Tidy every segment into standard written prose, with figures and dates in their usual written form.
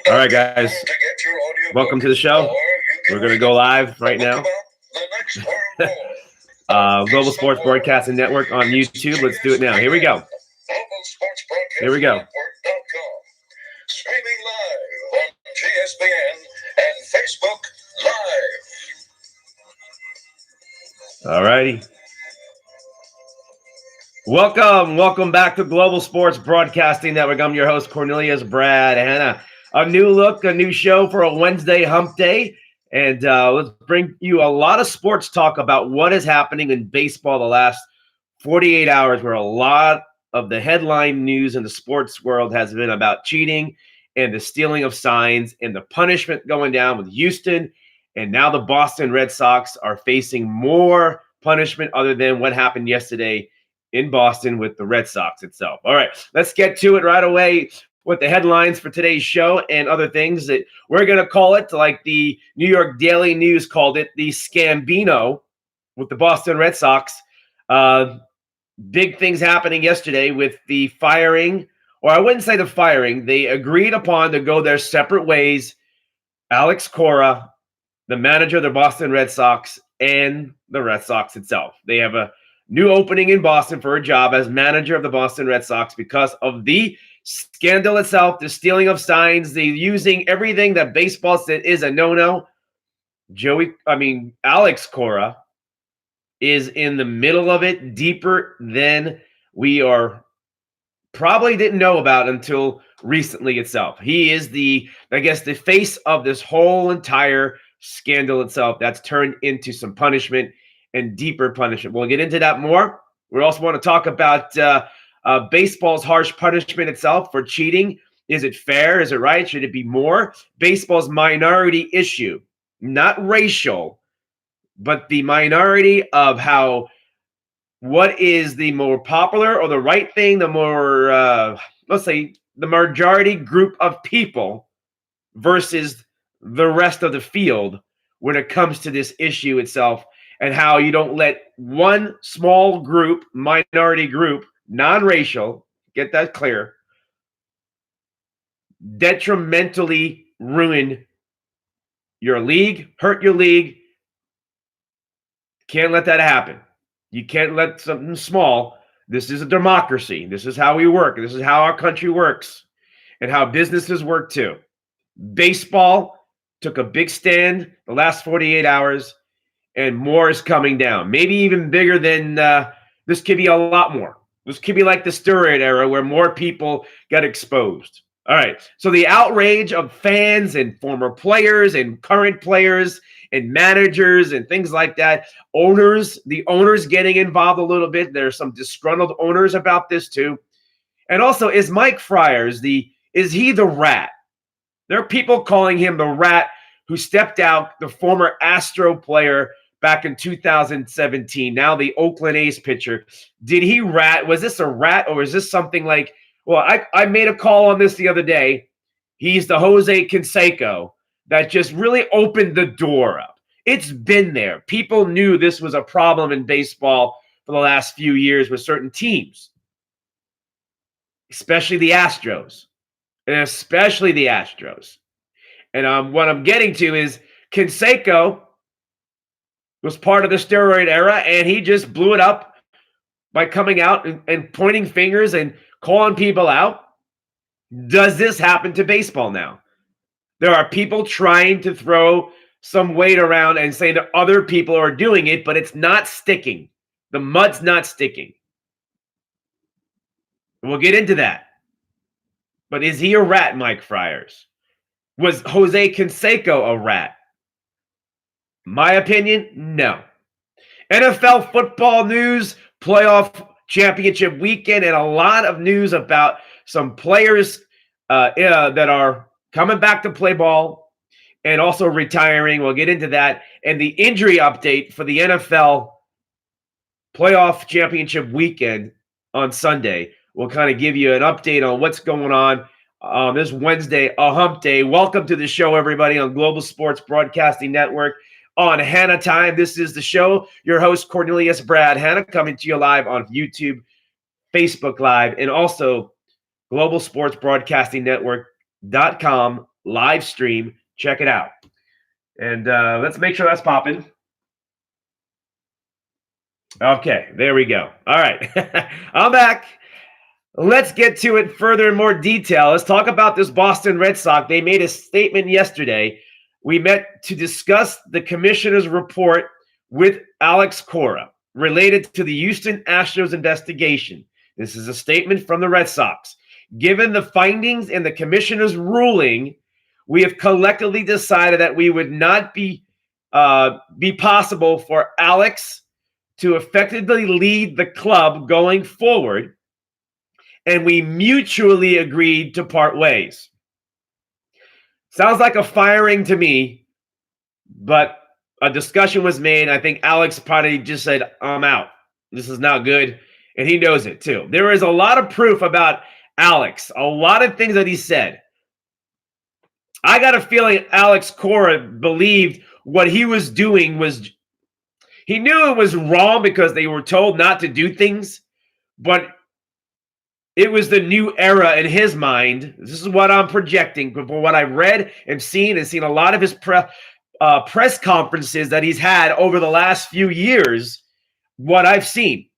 All right, guys. Welcome to the show. We're going to go live right now. Global Sports Broadcasting Network on YouTube. Let's do it now. Here we go. Here we go. Streaming live on GSBN and Facebook Live. All righty. Welcome back to Global Sports Broadcasting Network. I'm your host, Cornelius Brad Hanna. A new look, a new show for a Wednesday hump day. And let's bring you a lot of sports talk about what is happening in baseball the last 48 hours, where a lot of the headline news in the sports world has been about cheating and the stealing of signs and the punishment going down with Houston. And now the Boston Red Sox are facing more punishment other than what happened yesterday in Boston with the Red Sox itself. All right, let's get to it right away with the headlines for today's show and other things that we're going to call it, like the New York Daily News called it, the Scambino with the Boston Red Sox. Big things happening yesterday with the firing, or I wouldn't say the firing. They agreed upon to go their separate ways. Alex Cora, the manager of the Boston Red Sox, and the Red Sox itself. They have a new opening in Boston for a job as manager of the Boston Red Sox because of the scandal itself, the stealing of signs, the using everything that baseball said is a no-no. Alex Cora is in the middle of it, deeper than we are probably didn't know about until recently itself. He is the face of this whole entire scandal itself that's turned into some punishment and deeper punishment. We'll get into that more. We also want to talk about baseball's harsh punishment itself for cheating. Is it fair? Is it right? Should it be more? Baseball's minority issue, not racial, but the minority of what is the more popular or the right thing, the more, let's say, the majority group of people versus the rest of the field when it comes to this issue itself, and how you don't let one small group, minority group, non-racial, get that clear, detrimentally ruin your league, hurt your league. Can't let that happen. You can't let something small. This is a democracy. This is how we work. This is how our country works and how businesses work too. Baseball took a big stand the last 48 hours, and more is coming down. Maybe even bigger than this. Could be a lot more. This could be like the steroid era where more people got exposed. All right. So the outrage of fans and former players and current players and managers and things like that. The owners getting involved a little bit. There's some disgruntled owners about this too. And also, is Mike Friers, is he the rat? There are people calling him the rat who stepped out, the former Astro player back in 2017, now the Oakland A's pitcher. Did he rat? Was this a rat, or is this something like, well, I made a call on this the other day. He's the Jose Canseco that just really opened the door up. It's been there. People knew this was a problem in baseball for the last few years with certain teams, especially the Astros. And what I'm getting to is Canseco was part of the steroid era, and he just blew it up by coming out and pointing fingers and calling people out. Does this happen to baseball now? There are people trying to throw some weight around and say that other people are doing it, but it's not sticking. The mud's not sticking. We'll get into that. But is he a rat, Mike Friers? Was Jose Canseco a rat? My opinion, no. NFL football news, playoff championship weekend, and a lot of news about some players that are coming back to play ball and also retiring. We'll get into that. And the injury update for the NFL playoff championship weekend on Sunday. We'll kind of give you an update on what's going on this Wednesday, a hump day. Welcome to the show, everybody, on Global Sports Broadcasting Network on Hanna Time. This is the show. Your host, Cornelius Brad Hanna, coming to you live on YouTube, Facebook Live, and also Global Sports Broadcasting Network.com live stream. Check it out. And let's make sure that's popping. Okay, there we go. All right. I'm back. Let's get to it further in more detail. Let's talk about this Boston Red Sox. They made a statement yesterday. We met to discuss the commissioner's report with Alex Cora related to the Houston Astros investigation. This is a statement from the Red Sox. Given the findings in the commissioner's ruling, we have collectively decided that we would not be possible for Alex to effectively lead the club going forward, and we mutually agreed to part ways. Sounds like a firing to me, but a discussion was made. I think Alex probably just said, I'm out. This is not good, and he knows it too. There is a lot of proof about Alex, a lot of things that he said. I got a feeling Alex Cora believed what he was doing was, he knew it was wrong because they were told not to do things, but it was the new era in his mind. This is what I'm projecting from what I've read and seen a lot of his press conferences that he's had over the last few years, what I've seen.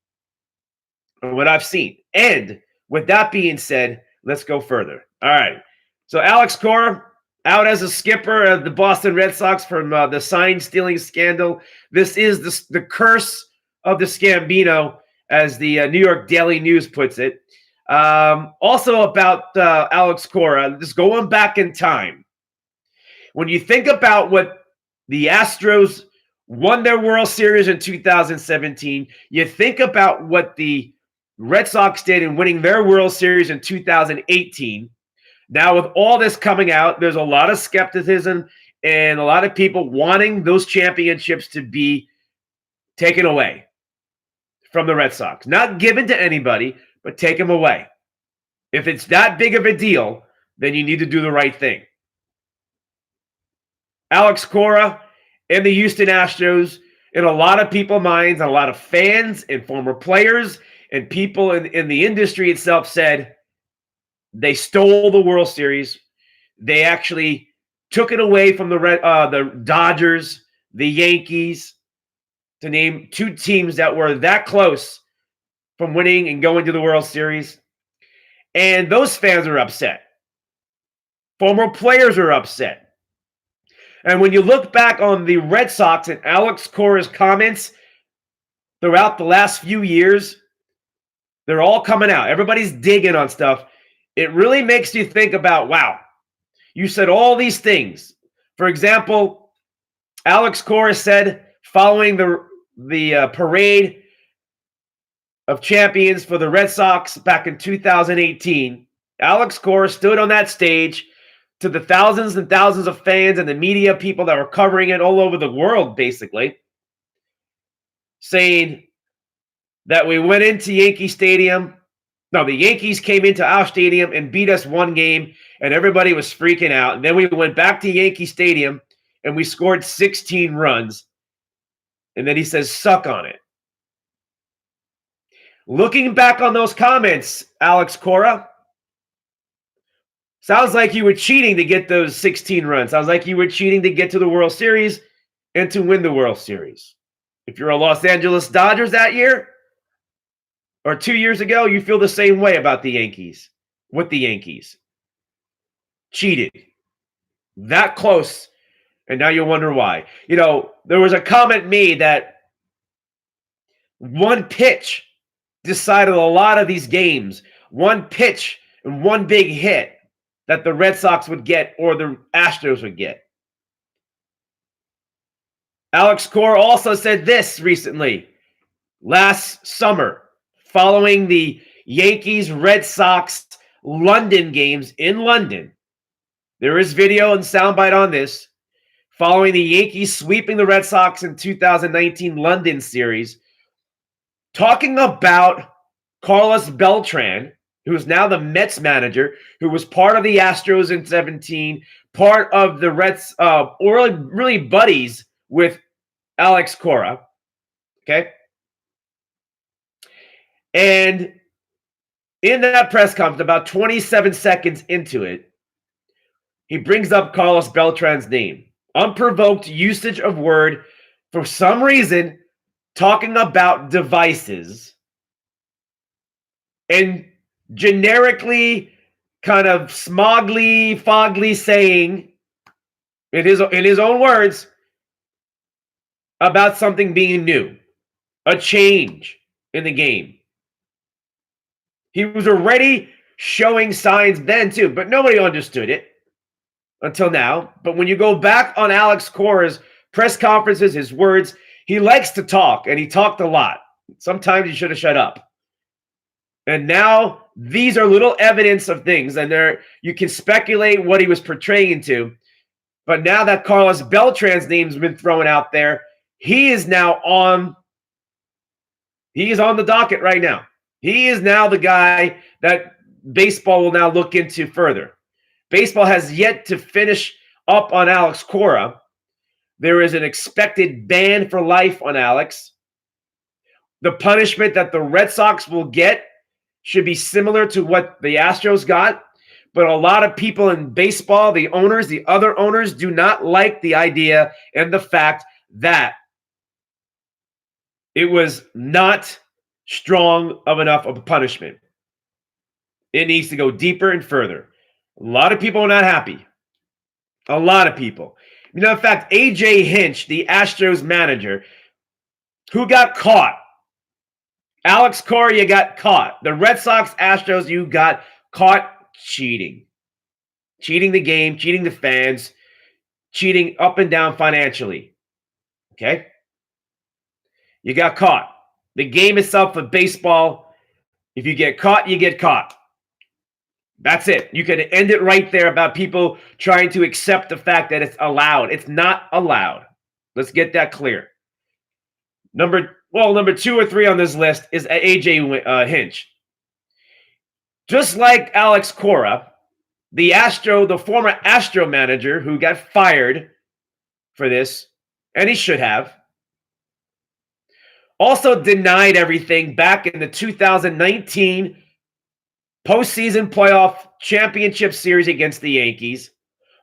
And with that being said, let's go further. All right. So Alex Cora out as a skipper of the Boston Red Sox from the sign-stealing scandal. This is the curse of the Scambino, as the New York Daily News puts it. Also about Alex Cora, just going back in time. When you think about what the Astros won their World Series in 2017, you think about what the Red Sox did in winning their World Series in 2018. Now, with all this coming out, there's a lot of skepticism and a lot of people wanting those championships to be taken away from the Red Sox. Not given to anybody, but take them away. If it's that big of a deal, then you need to do the right thing. Alex Cora and the Houston Astros, in a lot of people's minds, a lot of fans and former players and people in the industry itself said they stole the World Series. They actually took it away from the Dodgers, the Yankees, to name two teams that were that close from winning and going to the World Series. And those fans are upset. Former players are upset. And when you look back on the Red Sox and Alex Cora's comments throughout the last few years, they're all coming out. Everybody's digging on stuff. It really makes you think about, wow, you said all these things. For example, Alex Cora said following the parade of champions for the Red Sox back in 2018, Alex Cora stood on that stage to the thousands and thousands of fans and the media people that were covering it all over the world, basically, saying that we went into Yankee Stadium. No, the Yankees came into our stadium and beat us one game, and everybody was freaking out. And then we went back to Yankee Stadium, and we scored 16 runs. And then he says, suck on it. Looking back on those comments, Alex Cora, sounds like you were cheating to get those 16 runs. Sounds like you were cheating to get to the World Series and to win the World Series. If you're a Los Angeles Dodgers that year or 2 years ago, you feel the same way about the Yankees, with the Yankees. Cheated. That close, and now you wonder why. You know, there was a comment made that one pitch decided a lot of these games. One pitch and one big hit that the Red Sox would get or the Astros would get. Alex Cora also said this recently, last summer, following the Yankees-Red Sox London games in London. There is video and soundbite on this. Following the Yankees sweeping the Red Sox in 2019 London series, talking about Carlos Beltran, who is now the Mets manager, who was part of the Astros in 17, part of the Reds, really buddies with Alex Cora. Okay? And in that press conference, about 27 seconds into it, he brings up Carlos Beltran's name. Unprovoked usage of word for some reason, talking about devices and generically kind of fogly saying in his own words about something being new, a change in the game. He was already showing signs then too, but nobody understood it until now. But when you go back on Alex Cora's press conferences, his words, he likes to talk, and he talked a lot. Sometimes he should have shut up. And now these are little evidence of things, and you can speculate what he was portraying into. But now that Carlos Beltran's name's been thrown out there, he is on the docket right now. He is now the guy that baseball will now look into further. Baseball has yet to finish up on Alex Cora. There is an expected ban for life on Alex. The punishment that the Red Sox will get should be similar to what the Astros got. But a lot of people in baseball, the other owners, do not like the idea and the fact that it was not strong enough of a punishment. It needs to go deeper and further. A lot of people are not happy. A lot of people. In fact, A.J. Hinch, the Astros manager, who got caught. Alex Cora, you got caught. The Red Sox, Astros, you got caught cheating. Cheating the game, cheating the fans, cheating up and down financially. Okay? You got caught. The game itself of baseball, if you get caught, you get caught. That's it. You can end it right there about people trying to accept the fact that it's allowed. It's not allowed. Let's get that clear. Number 2 or 3 on this list is A.J. Hinch. Just like Alex Cora, the former Astro manager who got fired for this, and he should have, also denied everything back in the 2019 postseason playoff championship series against the Yankees,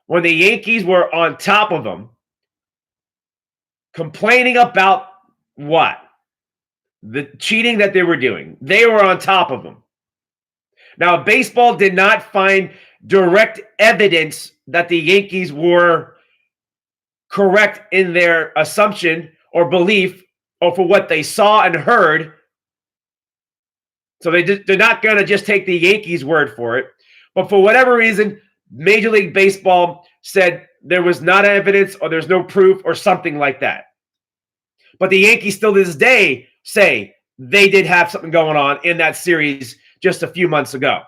when the Yankees were on top of them, complaining about what? The cheating that they were doing. They were on top of them. Now, baseball did not find direct evidence that the Yankees were correct in their assumption or belief or for what they saw and heard. So they're not going to just take the Yankees' word for it. But for whatever reason, Major League Baseball said there was not evidence or there's no proof or something like that. But the Yankees still to this day say they did have something going on in that series just a few months ago.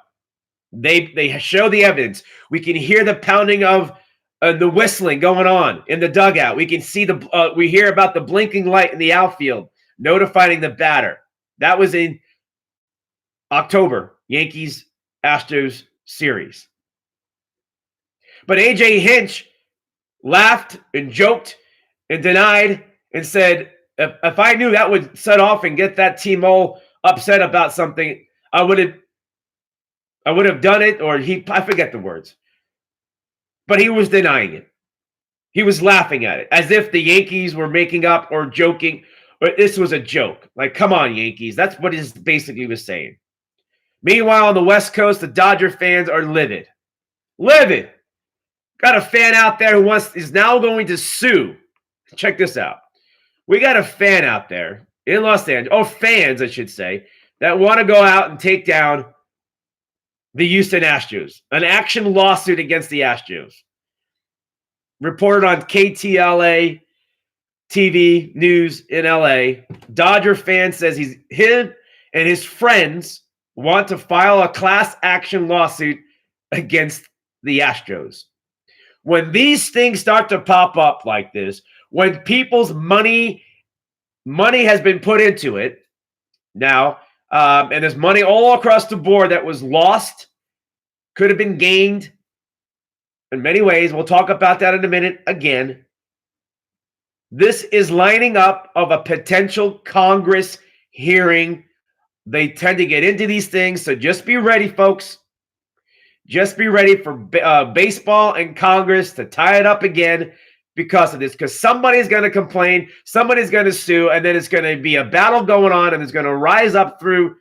They show the evidence. We can hear the pounding of the whistling going on in the dugout. We can see we hear about the blinking light in the outfield, notifying the batter. That was in October, Yankees-Astros series. But A.J. Hinch laughed and joked and denied and said, if I knew that would set off and get that team all upset about something, I would have done it, or I forget the words. But he was denying it. He was laughing at it, as if the Yankees were making up or joking, or this was a joke. Like, come on, Yankees. That's what he basically was saying. Meanwhile, on the West Coast, the Dodger fans are livid. Livid. Got a fan out there who is now going to sue. Check this out. We got a fan out there in Los Angeles, fans, I should say, that want to go out and take down the Houston Astros. An action lawsuit against the Astros. Reported on KTLA TV news in LA. Dodger fan says him and his friends want to file a class action lawsuit against the Astros. When these things start to pop up like this, when people's money has been put into it now, and there's money all across the board that was lost, could have been gained in many ways. We'll talk about that in a minute again. This is lining up of a potential Congress hearing. They tend to get into these things, so just be ready, folks. Just be ready for baseball and Congress to tie it up again because of this, because somebody's going to complain, somebody's going to sue, and then it's going to be a battle going on, and it's going to rise up through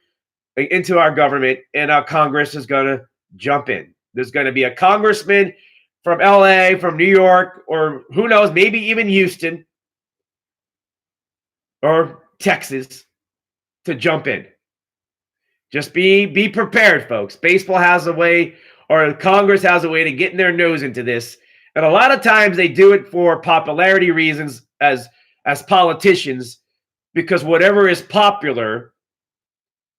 into our government, and our Congress is going to jump in. There's going to be a congressman from LA, from New York, or who knows, maybe even Houston or Texas to jump in. Just be prepared, folks. Baseball has a way, or Congress has a way to get their nose into this. And a lot of times they do it for popularity reasons as politicians, because whatever is popular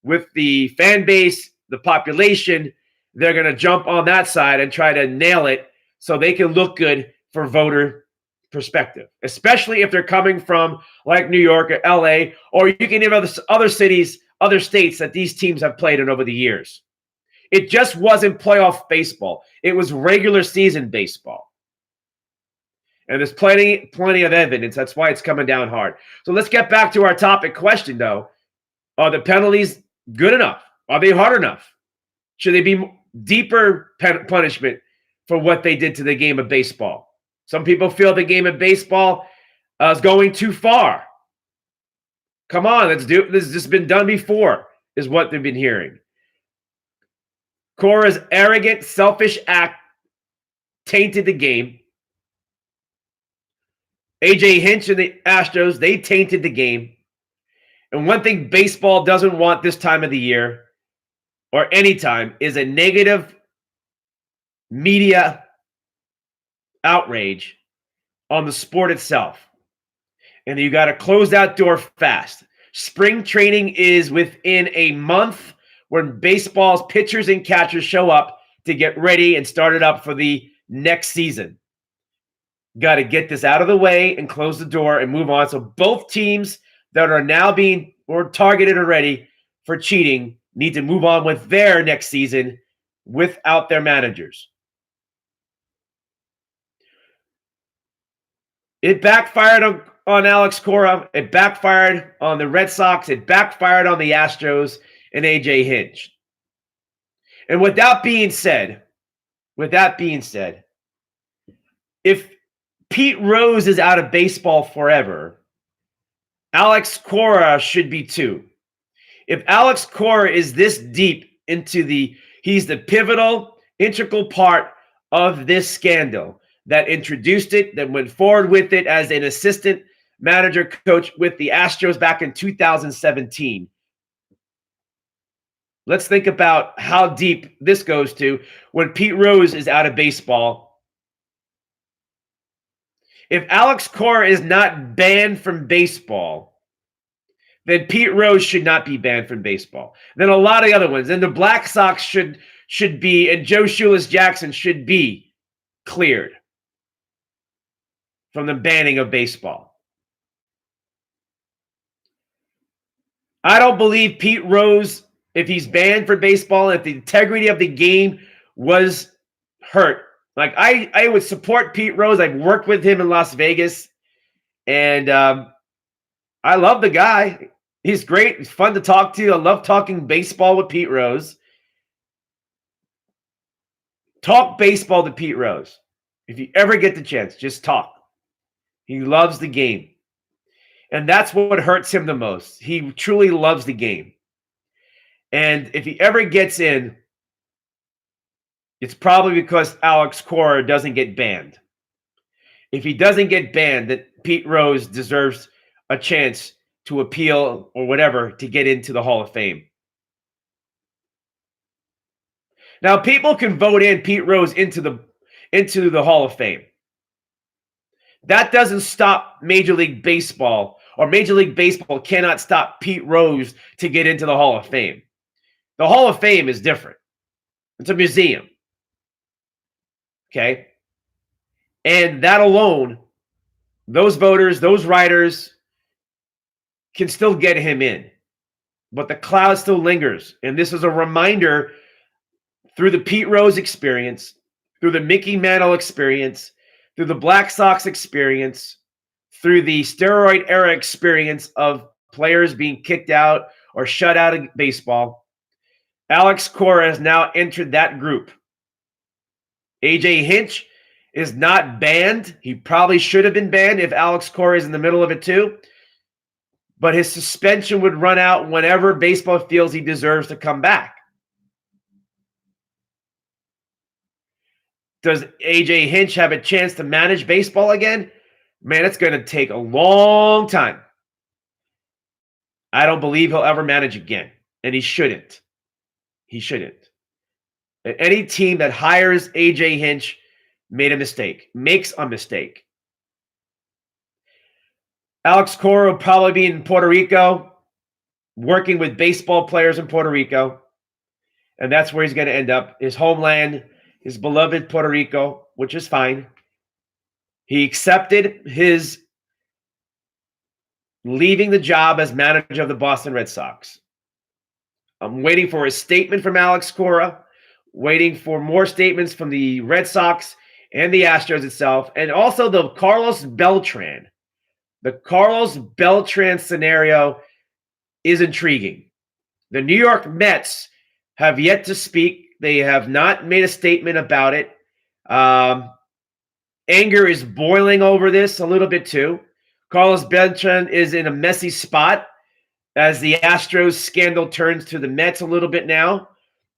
with the fan base, the population, they're going to jump on that side and try to nail it so they can look good for voter perspective, especially if they're coming from like New York or LA, or you can name other cities, other states that these teams have played in over the years. It just wasn't playoff baseball. It was regular season baseball. And there's plenty of evidence. That's why it's coming down hard. So let's get back to our topic question, though. Are the penalties good enough? Are they hard enough? Should they be deeper punishment for what they did to the game of baseball? Some people feel the game of baseball is going too far. Come on, let's do it. This has just been done before, is what they've been hearing. Cora's arrogant, selfish act tainted the game. A.J. Hinch and the Astros, they tainted the game. And one thing baseball doesn't want this time of the year, or any time, is a negative media outrage on the sport itself. And you got to close that door fast. Spring training is within a month, when baseball's pitchers and catchers show up to get ready and start it up for the next season. Got to get this out of the way and close the door and move on. So both teams that are now being targeted already for cheating need to move on with their next season without their managers. It backfired on Alex Cora. It backfired on the Red Sox. It backfired on the Astros and A.J. Hinch. And with that being said, if Pete Rose is out of baseball forever, Alex Cora should be too. If Alex Cora is this deep into he's the pivotal, integral part of this scandal that introduced it, that went forward with it as an assistant manager coach with the Astros back in 2017. Let's think about how deep this goes to when Pete Rose is out of baseball. If Alex Cora is not banned from baseball, then Pete Rose should not be banned from baseball. Then a lot of the other ones. And the Black Sox should be, and Joe Shoeless Jackson should be cleared from the banning of baseball. I don't believe Pete Rose, if he's banned for baseball, if the integrity of the game was hurt. Like, I would support Pete Rose. I've worked with him in Las Vegas, and I love the guy. He's great. He's fun to talk to. I love talking baseball with Pete Rose. Talk baseball to Pete Rose. If you ever get the chance, just talk. He loves the game. And that's what hurts him the most. He truly loves the game. And if he ever gets in, it's probably because Alex Cora doesn't get banned. If he doesn't get banned, then Pete Rose deserves a chance to appeal or whatever to get into the Hall of Fame. Now, people can vote in Pete Rose into the Hall of Fame. That doesn't stop Major League Baseball, or Major League Baseball cannot stop Pete Rose to get into the Hall of Fame. The Hall of Fame is different. It's a museum. Okay? And that alone, those voters, those writers can still get him in. But the cloud still lingers. And this is a reminder through the Pete Rose experience, through the Mickey Mantle experience, through the Black Sox experience, through the steroid era experience of players being kicked out or shut out of baseball. Alex Cora has now entered that group. AJ Hinch is not banned. He probably should have been banned if Alex Cora is in the middle of it too. But his suspension would run out whenever baseball feels he deserves to come back. Does AJ Hinch have a chance to manage baseball again? Man, it's going to take a long time. I don't believe he'll ever manage again, and he shouldn't. He shouldn't. Any team that hires AJ Hinch made a mistake, makes a mistake. Alex Cora will probably be in Puerto Rico, working with baseball players in Puerto Rico, and that's where he's going to end up. His homeland, his beloved Puerto Rico, which is fine. He accepted his leaving the job as manager of the Boston Red Sox. I'm waiting for a statement from Alex Cora, waiting for more statements from the Red Sox and the Astros itself, and also the Carlos Beltran. The Carlos Beltran scenario is intriguing. The New York Mets have yet to speak. They have not made a statement about it. Anger is boiling over this a little bit too. Carlos Beltran is in a messy spot as the Astros scandal turns to the Mets a little bit now.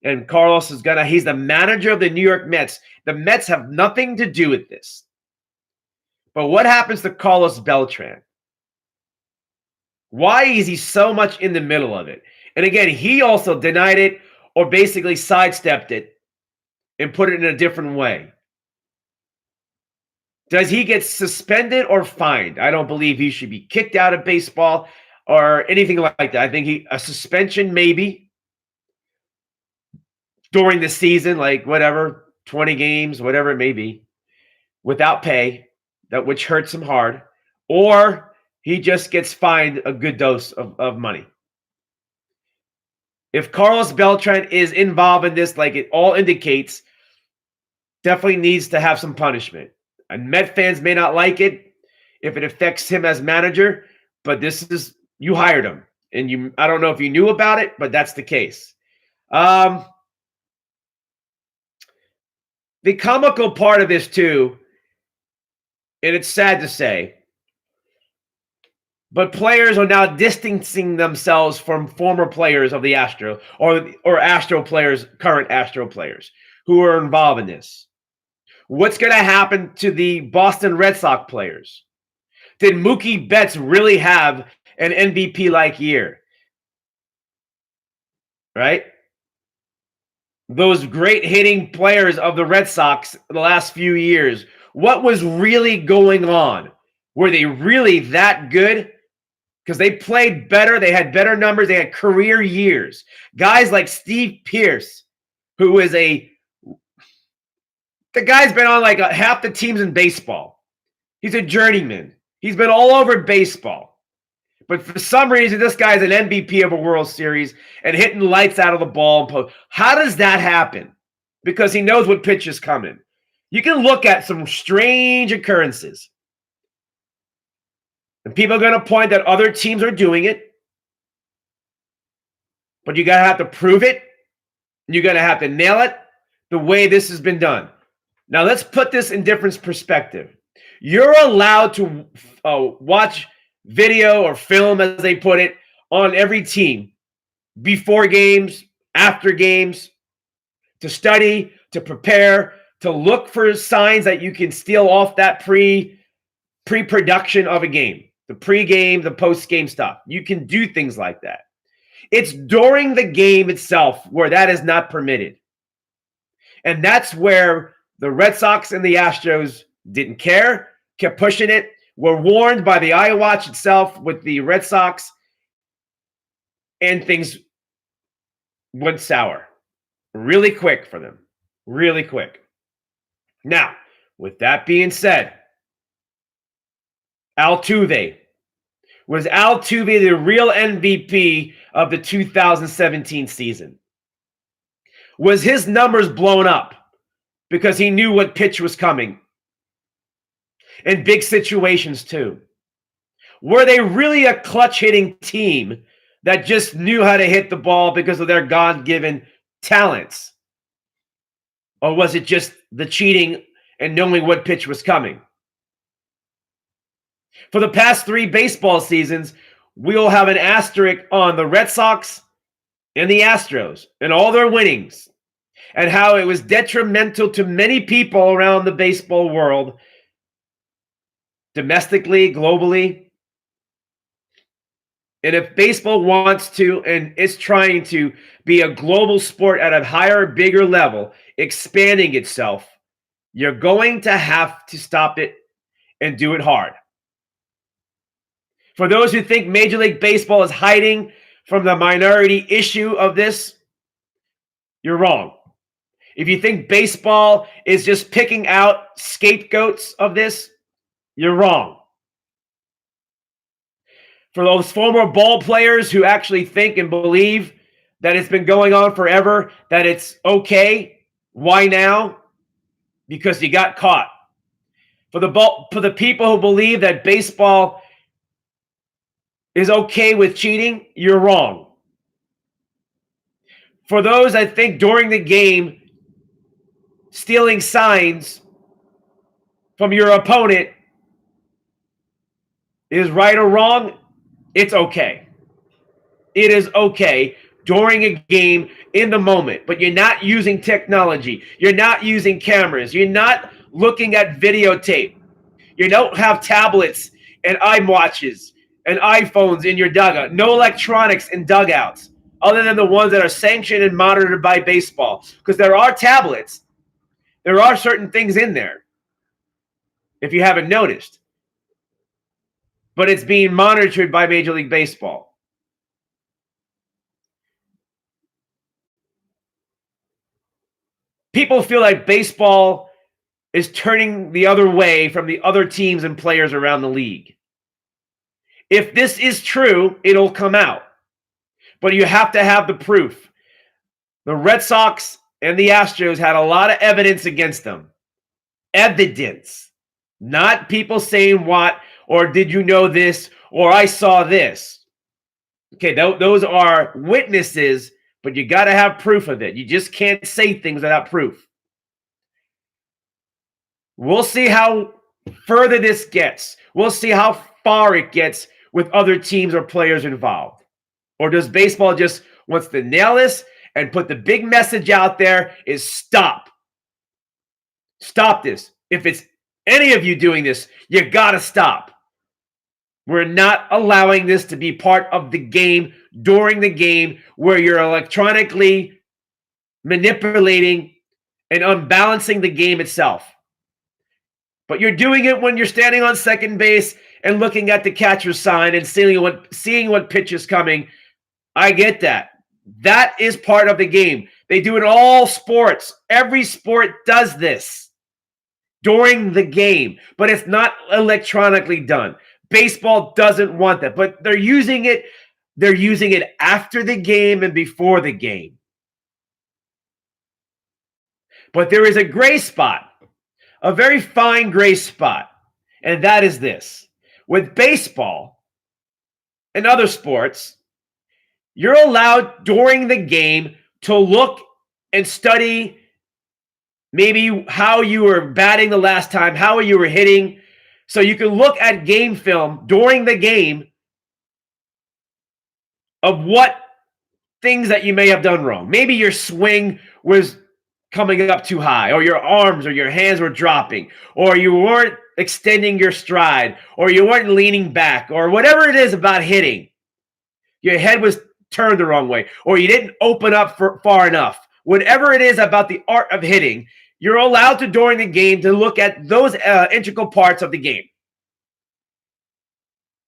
And Carlos is he's the manager of the New York Mets. The Mets have nothing to do with this. But what happens to Carlos Beltran? Why is he so much in the middle of it? And again, he also denied it or basically sidestepped it and put it in a different way. Does he get suspended or fined? I don't believe he should be kicked out of baseball or anything like that. I think a suspension maybe during the season, like whatever, 20 games, whatever it may be, without pay, which hurts him hard, or he just gets fined a good dose of money. If Carlos Beltran is involved in this, like it all indicates, definitely needs to have some punishment. And Met fans may not like it if it affects him as manager, but you hired him. And I don't know if you knew about it, but that's the case. The comical part of this too, and it's sad to say, but players are now distancing themselves from former players of the Astro or Astro players, current Astro players who are involved in this. What's going to happen to the Boston Red Sox players? Did Mookie Betts really have an MVP-like year? Right? Those great hitting players of the Red Sox the last few years, what was really going on? Were they really that good? Because they played better, they had better numbers, they had career years. Guys like Steve Pearce, who is the guy's been on like half the teams in baseball. He's a journeyman. He's been all over baseball. But for some reason, this guy's an MVP of a World Series and hitting lights out of the ball. How does that happen? Because he knows what pitch is coming. You can look at some strange occurrences. And people are going to point that other teams are doing it. But you got to have to prove it. You're going to have to nail it the way this has been done. Now, let's put this in different perspective. You're allowed to watch video or film, as they put it, on every team before games, after games, to study, to prepare, to look for signs that you can steal off that pre-production of a game, the pre-game, the post-game stuff. You can do things like that. It's during the game itself where that is not permitted. And that's where the Red Sox and the Astros didn't care, kept pushing it, were warned by the iWatch itself with the Red Sox, and things went sour really quick for them. Really quick. Now, with that being said, Altuve. Was Altuve the real MVP of the 2017 season? Was his numbers blown up because he knew what pitch was coming? In big situations too. Were they really a clutch hitting team that just knew how to hit the ball because of their God-given talents? Or was it just the cheating and knowing what pitch was coming? For the past 3 baseball seasons, we'll have an asterisk on the Red Sox and the Astros and all their winnings, and how it was detrimental to many people around the baseball world, domestically, globally. And if baseball wants to and is trying to be a global sport at a higher, bigger level, expanding itself, you're going to have to stop it and do it hard. For those who think Major League Baseball is hiding from the minority issue of this, you're wrong. If you think baseball is just picking out scapegoats of this, you're wrong. For those former ball players who actually think and believe that it's been going on forever, that it's okay, why now? Because you got caught. For the people who believe that baseball is okay with cheating, you're wrong. For those that think during the game, stealing signs from your opponent is right or wrong, it's okay. It is okay during a game in the moment, but you're not using technology. You're not using cameras. You're not looking at videotape. You don't have tablets and iWatches and iPhones in your dugout. No electronics in dugouts other than the ones that are sanctioned and monitored by baseball. Because there are tablets. There are certain things in there, if you haven't noticed. But it's being monitored by Major League Baseball. People feel like baseball is turning the other way from the other teams and players around the league. If this is true, it'll come out. But you have to have the proof. The Red Sox and the Astros had a lot of evidence against them. Evidence. Not people saying what, or did you know this, or I saw this. Okay, those are witnesses, but you got to have proof of it. You just can't say things without proof. We'll see how further this gets. We'll see how far it gets with other teams or players involved. Or does baseball just wants to nail this and put the big message out there is stop. Stop this. If it's any of you doing this, you got to stop. We're not allowing this to be part of the game during the game where you're electronically manipulating and unbalancing the game itself. But you're doing it when you're standing on second base and looking at the catcher's sign and seeing what pitch is coming. I get that. That is part of the game. They do it in all sports. Every sport does this during the game, but it's not electronically done. Baseball doesn't want that, but they're using it. They're using it after the game and before the game. But there is a gray spot, a very fine gray spot, and that is this. With baseball and other sports, you're allowed during the game to look and study maybe how you were batting the last time, how you were hitting. So you can look at game film during the game of what things that you may have done wrong. Maybe your swing was coming up too high, or your arms or your hands were dropping, or you weren't extending your stride, or you weren't leaning back, or whatever it is about hitting. Your head was turned the wrong way, or you didn't open up far enough. Whatever it is about the art of hitting, you're allowed to, during the game, to look at those integral parts of the game.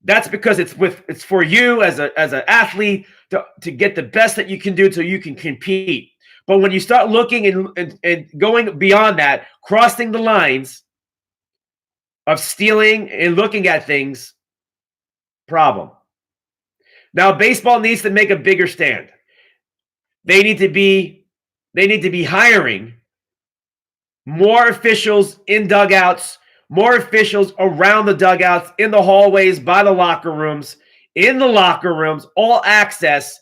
That's because it's for you as an athlete to get the best that you can do so you can compete. But when you start looking and going beyond that, crossing the lines of stealing and looking at things, problem. Now, baseball needs to make a bigger stand. They need to be hiring more officials in dugouts, more officials around the dugouts, in the hallways, by the locker rooms, in the locker rooms, all access,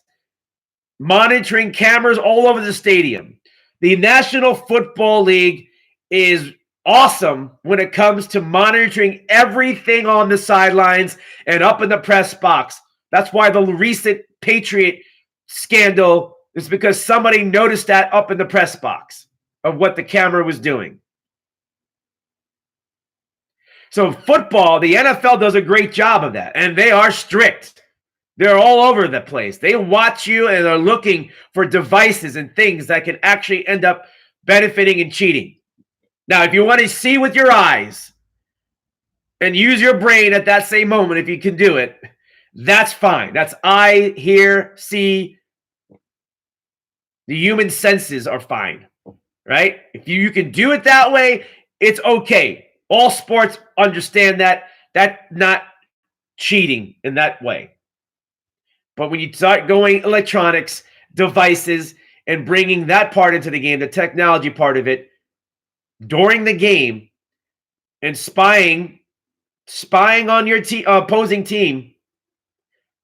monitoring cameras all over the stadium. The National Football League is awesome when it comes to monitoring everything on the sidelines and up in the press box. That's why the recent Patriot scandal is because somebody noticed that up in the press box of what the camera was doing. So football, the NFL does a great job of that, and they are strict. They're all over the place. They watch you and are looking for devices and things that can actually end up benefiting and cheating. Now, if you want to see with your eyes and use your brain at that same moment, if you can do it, that's fine. That's eye, hear, see. The human senses are fine, right? If you can do it that way, it's okay. All sports understand that. That's not cheating in that way. But when you start going electronics, devices, and bringing that part into the game, the technology part of it, during the game, and spying on your opposing team,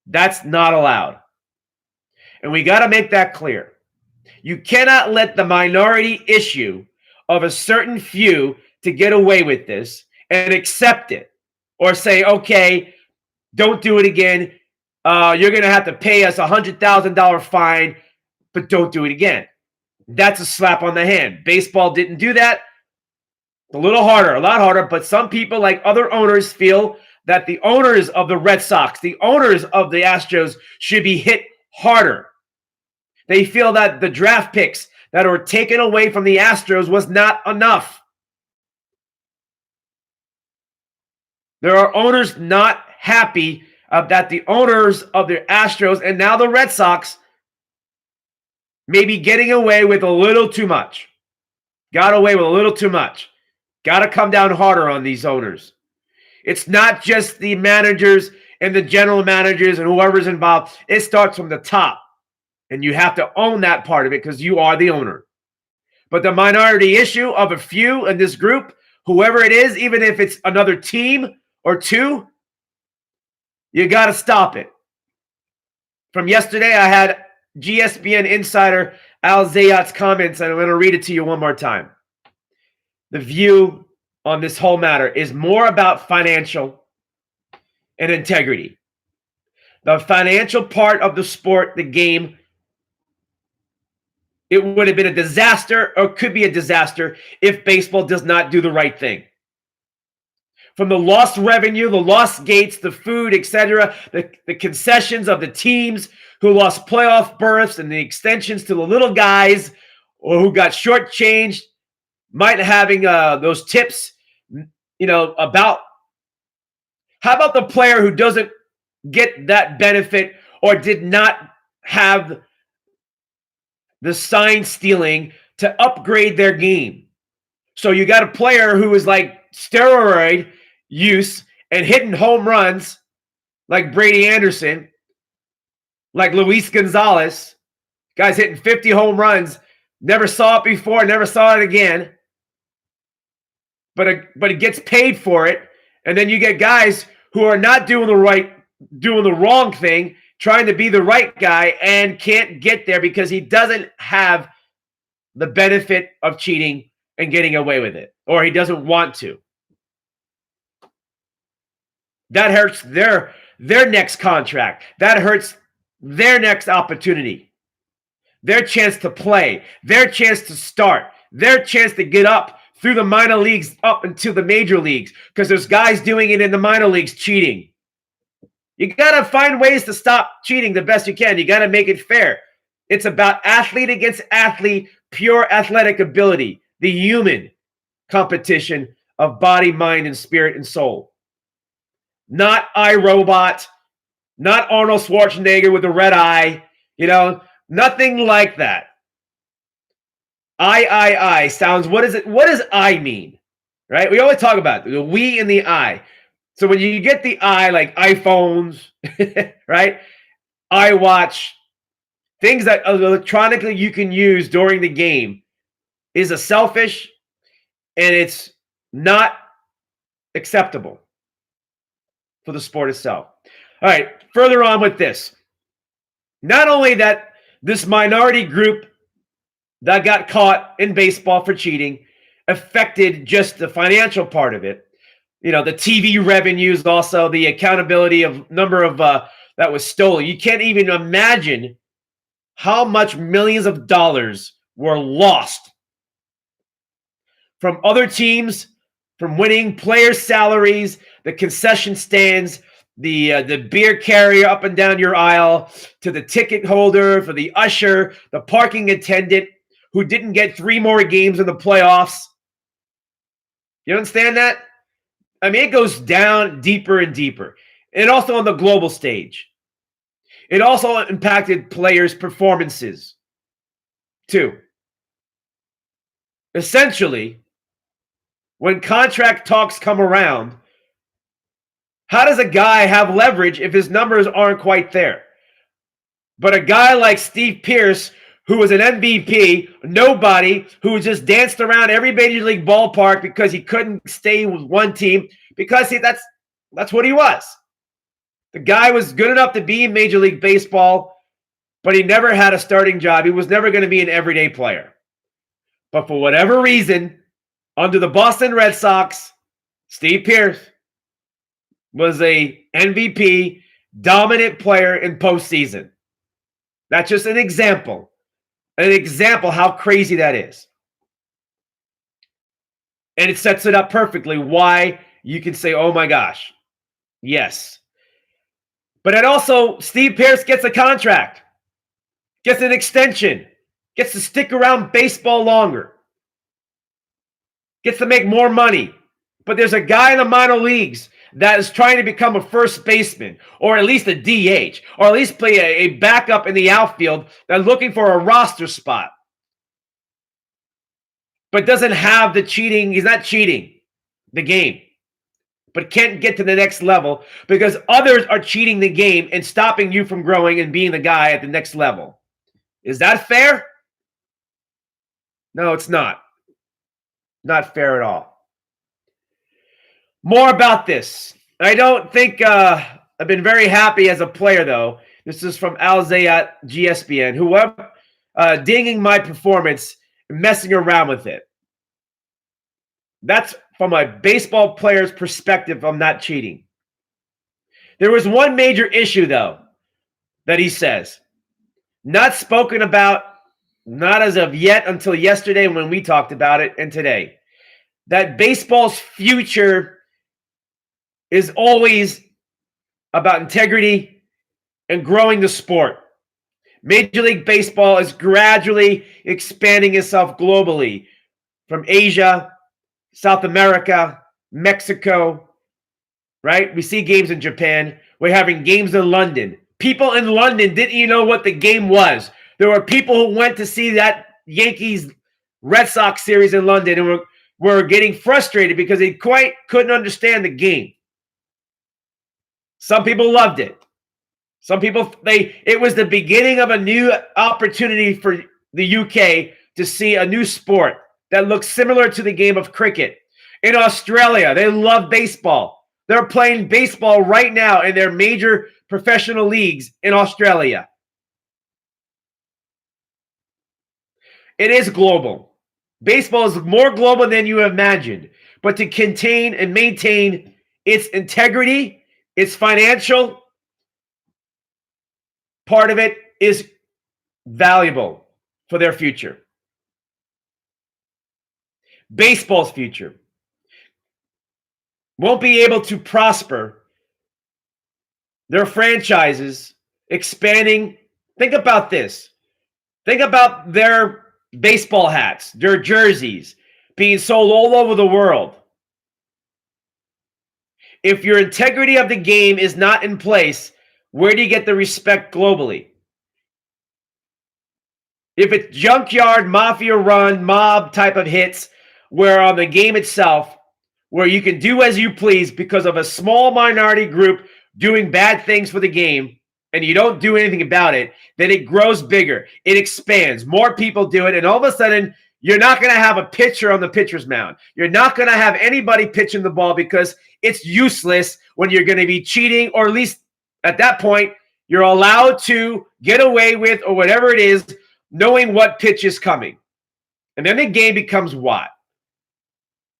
that's not allowed. And we got to make that clear. You cannot let the minority issue of a certain few to get away with this and accept it or say, okay, don't do it again. You're going to have to pay us $100,000 fine, but don't do it again. That's a slap on the hand. Baseball didn't do that. A little harder, a lot harder, but some people, like other owners, feel that the owners of the Red Sox, the owners of the Astros should be hit harder. They feel that the draft picks that were taken away from the Astros was not enough. There are owners not happy that the owners of the Astros and now the Red Sox may be getting away with a little too much. Got away with a little too much. Got to come down harder on these owners. It's not just the managers and the general managers and whoever's involved. It starts from the top. And you have to own that part of it because you are the owner. But the minority issue of a few in this group, whoever it is, even if it's another team or two, you got to stop it. From yesterday, I had GSBN insider Al Zayat's comments, and I'm going to read it to you one more time. The view on this whole matter is more about financial and integrity. The financial part of the sport, the game, it would have been a disaster or could be a disaster if baseball does not do the right thing. From the lost revenue, the lost gates, the food, etc., the concessions of the teams who lost playoff berths and the extensions to the little guys or who got shortchanged, might having those tips, about how about the player who doesn't get that benefit or did not have the sign stealing to upgrade their game. So you got a player who is like steroid use and hitting home runs like Brady Anderson, like Luis Gonzalez. Guy's hitting 50 home runs. Never saw it before, never saw it again. But it gets paid for it. And then you get guys who are not doing the wrong thing, trying to be the right guy and can't get there because he doesn't have the benefit of cheating and getting away with it, or he doesn't want to. That hurts their next contract. That hurts their next opportunity, their chance to play, their chance to start, their chance to get up through the minor leagues up into the major leagues, because there's guys doing it in the minor leagues cheating. You got to find ways to stop cheating the best you can. You got to make it fair. It's about athlete against athlete, pure athletic ability, the human competition of body, mind, and spirit and soul. Not iRobot, not Arnold Schwarzenegger with a red eye, nothing like that. I sounds, what is it? What does I mean? Right? We always talk about the we and the I. So when you get the I, like iPhones, right? iWatch, things that electronically you can use during the game is a selfish and it's not acceptable for the sport itself. All right, further on with this. Not only that this minority group that got caught in baseball for cheating affected just the financial part of it. You know, the TV revenues, also the accountability of number of that was stolen. You can't even imagine how much millions of dollars were lost from other teams, from winning, players' salaries, the concession stands, the beer carrier up and down your aisle, to the ticket holder, for the usher, the parking attendant who didn't get 3 more games in the playoffs. You understand that? I mean, it goes down deeper and deeper. And also on the global stage. It also impacted players' performances, too. Essentially, when contract talks come around, how does a guy have leverage if his numbers aren't quite there? But a guy like Steve Pearce, who was an MVP, nobody, who just danced around every major league ballpark because he couldn't stay with one team, because that's what he was. The guy was good enough to be in Major League Baseball, but he never had a starting job. He was never going to be an everyday player. But for whatever reason, under the Boston Red Sox, Steve Pearce was a MVP, dominant player in postseason. That's just an example how crazy that is. And it sets it up perfectly why you can say, oh my gosh, yes. But it also, Steve Pearce gets a contract, gets an extension, gets to stick around baseball longer, gets to make more money. But there's a guy in the minor leagues that is trying to become a first baseman, or at least a DH, or at least play a backup in the outfield that's looking for a roster spot, but doesn't have the cheating. He's not cheating the game, but can't get to the next level because others are cheating the game and stopping you from growing and being the guy at the next level. Is that fair? No, it's not. Not fair at all. More about this. I don't think I've been very happy as a player, though. This is from Alzay at GSBN, whoever dinging my performance, messing around with it. That's from a baseball player's perspective. I'm not cheating. There was one major issue, though, that he says, not spoken about, not as of yet until yesterday when we talked about it, and today, that baseball's future is always about integrity and growing the sport. Major League Baseball is gradually expanding itself globally from Asia, South America, Mexico, right? We see games in Japan. We're having games in London. People in London didn't even know what the game was. There were people who went to see that Yankees-Red Sox series in London and were getting frustrated because they quite couldn't understand the game. Some people loved it. Some people, it was the beginning of a new opportunity for the UK to see a new sport that looks similar to the game of cricket. In Australia, they love baseball. They're playing baseball right now in their major professional leagues in Australia. It is global. Baseball is more global than you imagined. But to contain and maintain its integrity, its financial part of it is valuable for their future. Baseball's future won't be able to prosper. Their franchises expanding. Think about this. Think about their baseball hats, their jerseys being sold all over the world. If your integrity of the game is not in place, where do you get the respect globally? If it's junkyard, mafia run, mob type of hits, where on the game itself, where you can do as you please because of a small minority group doing bad things for the game, and you don't do anything about it, then it grows bigger. It expands. More people do it, and all of a sudden, you're not going to have a pitcher on the pitcher's mound. You're not going to have anybody pitching the ball because it's useless when you're going to be cheating, or at least at that point, you're allowed to get away with, or whatever it is, knowing what pitch is coming. And then the game becomes what?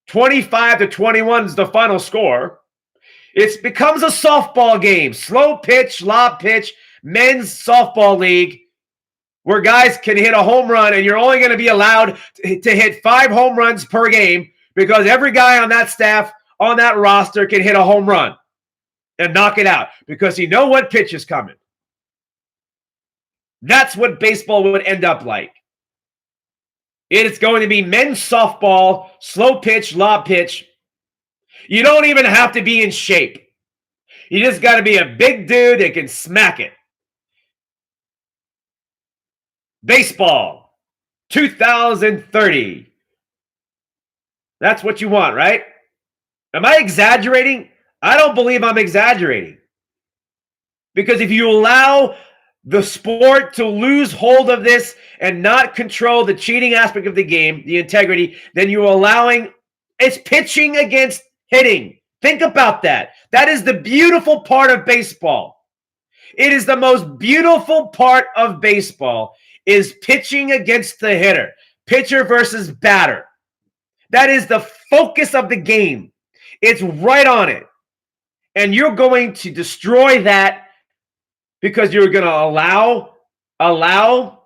25-21 is the final score. It becomes a softball game, slow pitch, lob pitch, men's softball league, where guys can hit a home run, and you're only going to be allowed to hit 5 home runs per game because every guy on that staff, on that roster, can hit a home run and knock it out because you know what pitch is coming. That's what baseball would end up like. It is going to be men's softball, slow pitch, lob pitch. You don't even have to be in shape. You just got to be a big dude that can smack it. Baseball 2030. That's what you want, right? Am I exaggerating? I don't believe I'm exaggerating. Because if you allow the sport to lose hold of this and not control the cheating aspect of the game, the integrity, then you're allowing, it's pitching against hitting. Think about that. That is the beautiful part of baseball. It is the most beautiful part of baseball is pitching against the hitter, pitcher versus batter. That is the focus of the game. It's right on it. And you're going to destroy that because you're going to allow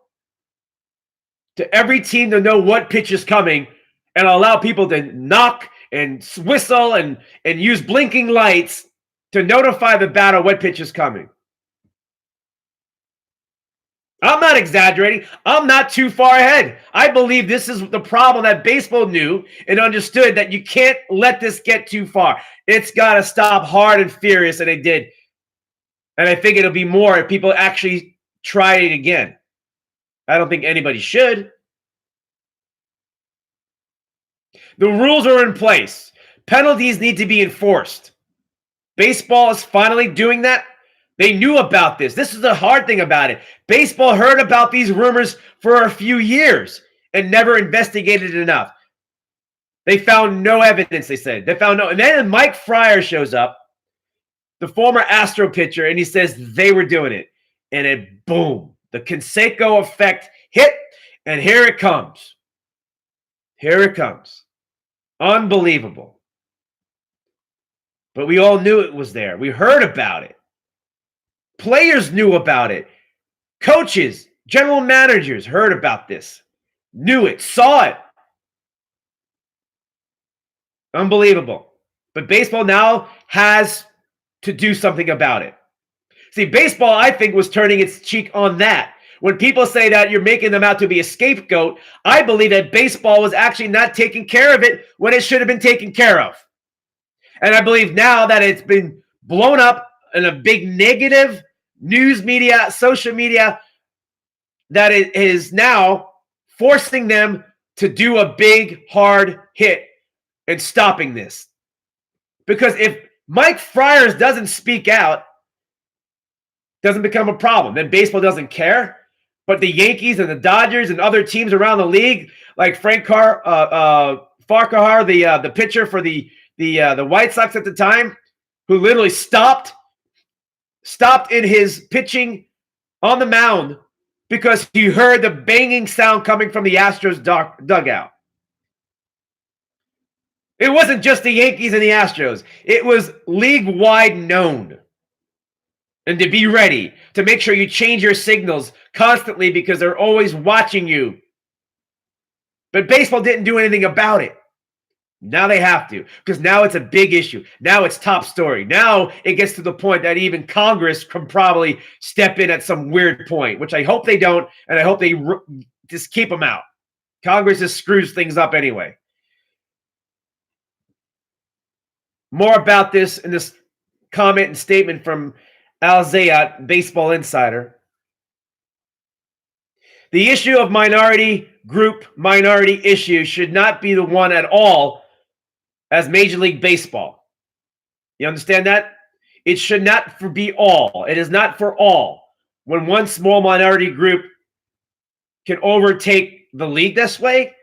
to every team to know what pitch is coming and allow people to knock and whistle and use blinking lights to notify the batter what pitch is coming. I'm not exaggerating. I'm not too far ahead. I believe this is the problem that baseball knew and understood, that you can't let this get too far. It's got to stop hard and furious, and it did. And I think it'll be more if people actually try it again. I don't think anybody should. The rules are in place. Penalties need to be enforced. Baseball is finally doing that. They knew about this. This is the hard thing about it. Baseball heard about these rumors for a few years and never investigated enough. They found no evidence, they said. They found no. And then Mike Friers shows up, the former Astro pitcher, and he says they were doing it. And it, boom, the Canseco effect hit, and here it comes. Here it comes. Unbelievable. But we all knew it was there. We heard about it. Players knew about it. Coaches, general managers heard about this. Knew it, saw it. Unbelievable. But baseball now has to do something about it. See, baseball, I think, was turning its cheek on that. When people say that you're making them out to be a scapegoat, I believe that baseball was actually not taking care of it when it should have been taken care of. And I believe now that it's been blown up in a big negative news media, social media, that it is now forcing them to do a big, hard hit and stopping this. Because if Mike Friers doesn't speak out, doesn't become a problem, then baseball doesn't care. But the Yankees and the Dodgers and other teams around the league, like Farquhar, the pitcher for the White Sox at the time, who literally stopped in his pitching on the mound because he heard the banging sound coming from the Astros dugout. It wasn't just the Yankees and the Astros. It was league-wide known. And to be ready, to make sure you change your signals constantly because they're always watching you. But baseball didn't do anything about it. Now they have to, because now it's a big issue. Now it's top story. Now it gets to the point that even Congress can probably step in at some weird point, which I hope they don't, and I hope they just keep them out. Congress just screws things up anyway. More about this in this comment and statement from Al Zayat, Baseball Insider. The issue of minority issue should not be the one at all as Major League Baseball. You understand that? It should not be all. It is not for all. When one small minority group can overtake the league this way,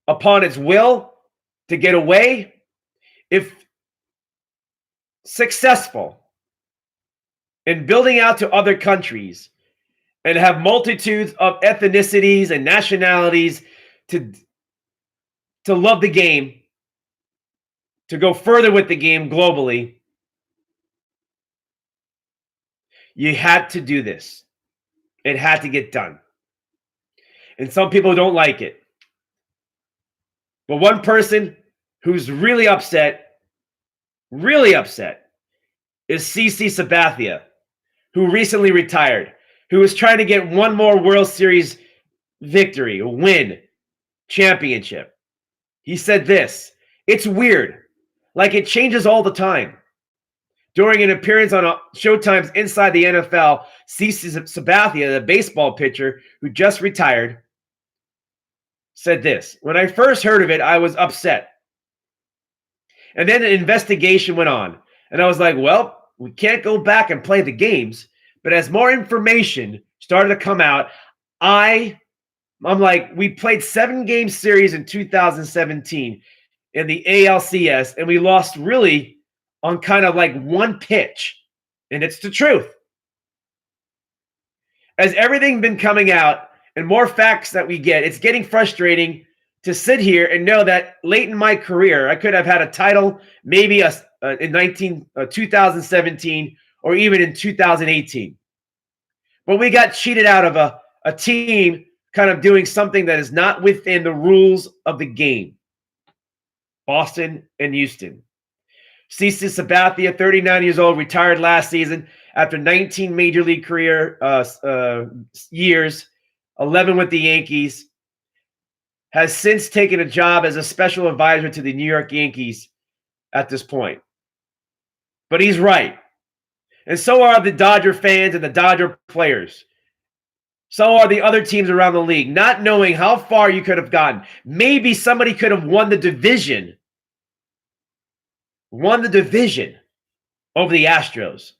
upon its will to get away, if successful in building out to other countries and have multitudes of ethnicities and nationalities to love the game, to go further with the game globally, you had to do this. It had to get done. And some people don't like it. But one person who's really upset, is CC Sabathia, who recently retired, who was trying to get one more World Series victory, a win, championship. He said this, "It's weird, like it changes all the time." During an appearance on Showtime's Inside the NFL, CC Sabathia, the baseball pitcher who just retired, said this, "When I first heard of it, I was upset. And then an investigation went on. And I was like, well, we can't go back and play the games." But as more information started to come out, I'm like, we played 7-game series in 2017 in the ALCS, and we lost really on kind of like one pitch. And it's the truth. As everything been coming out and more facts that we get, it's getting frustrating to sit here and know that late in my career, I could have had a title maybe in 2017 or even in 2018. But we got cheated out of a team kind of doing something that is not within the rules of the game. Boston and Houston. CC Sabathia, 39 years old, retired last season after 19 major league career years, 11 with the Yankees. Has since taken a job as a special advisor to the New York Yankees at this point. But he's right. And so are the Dodger fans and the Dodger players. So are the other teams around the league, not knowing how far you could have gotten. Maybe somebody could have won the division over the Astros.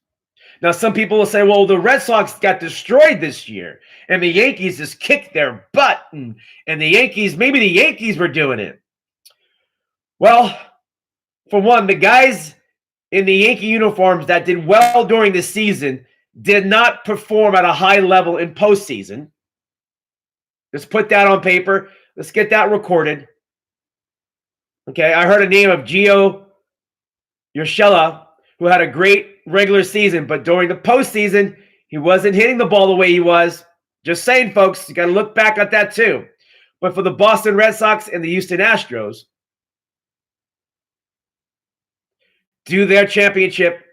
Now, some people will say, well, the Red Sox got destroyed this year, and the Yankees just kicked their butt, and maybe the Yankees were doing it. Well, for one, the guys in the Yankee uniforms that did well during the season did not perform at a high level in postseason. Let's put that on paper. Let's get that recorded. Okay, I heard a name of Gio Urshela, who had a great regular season, but during the postseason, he wasn't hitting the ball the way he was. Just saying, folks, you got to look back at that too. But for the Boston Red Sox and the Houston Astros, is their championship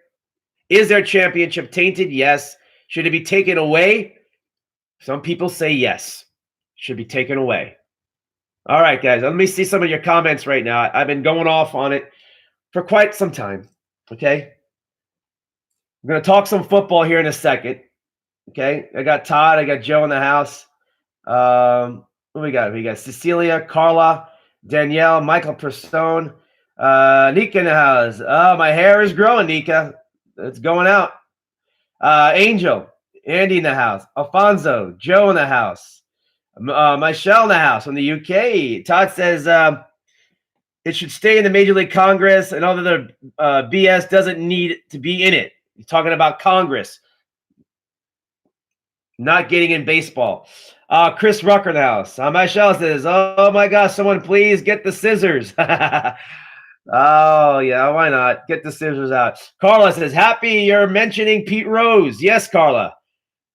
tainted? Yes. Should it be taken away? Some people say yes. Should be taken away. All right, guys, let me see some of your comments right now. I've been going off on it for quite some time, okay? I'm going to talk some football here in a second, okay? I got Todd. I got Joe in the house. What we got? We got Cecilia, Carla, Danielle, Michael Persone, Nika in the house. Oh, my hair is growing, Nika. It's going out. Angel, Andy in the house. Alfonso, Joe in the house. Michelle in the house from the UK. Todd says it should stay in the Major League Congress, and all the other BS doesn't need to be in it. He's talking about Congress not getting in baseball. Chris Rucker in the house. Michelle says, oh my gosh, someone please get the scissors. Oh, yeah, why not? Get the scissors out. Carla says, happy you're mentioning Pete Rose. Yes, Carla.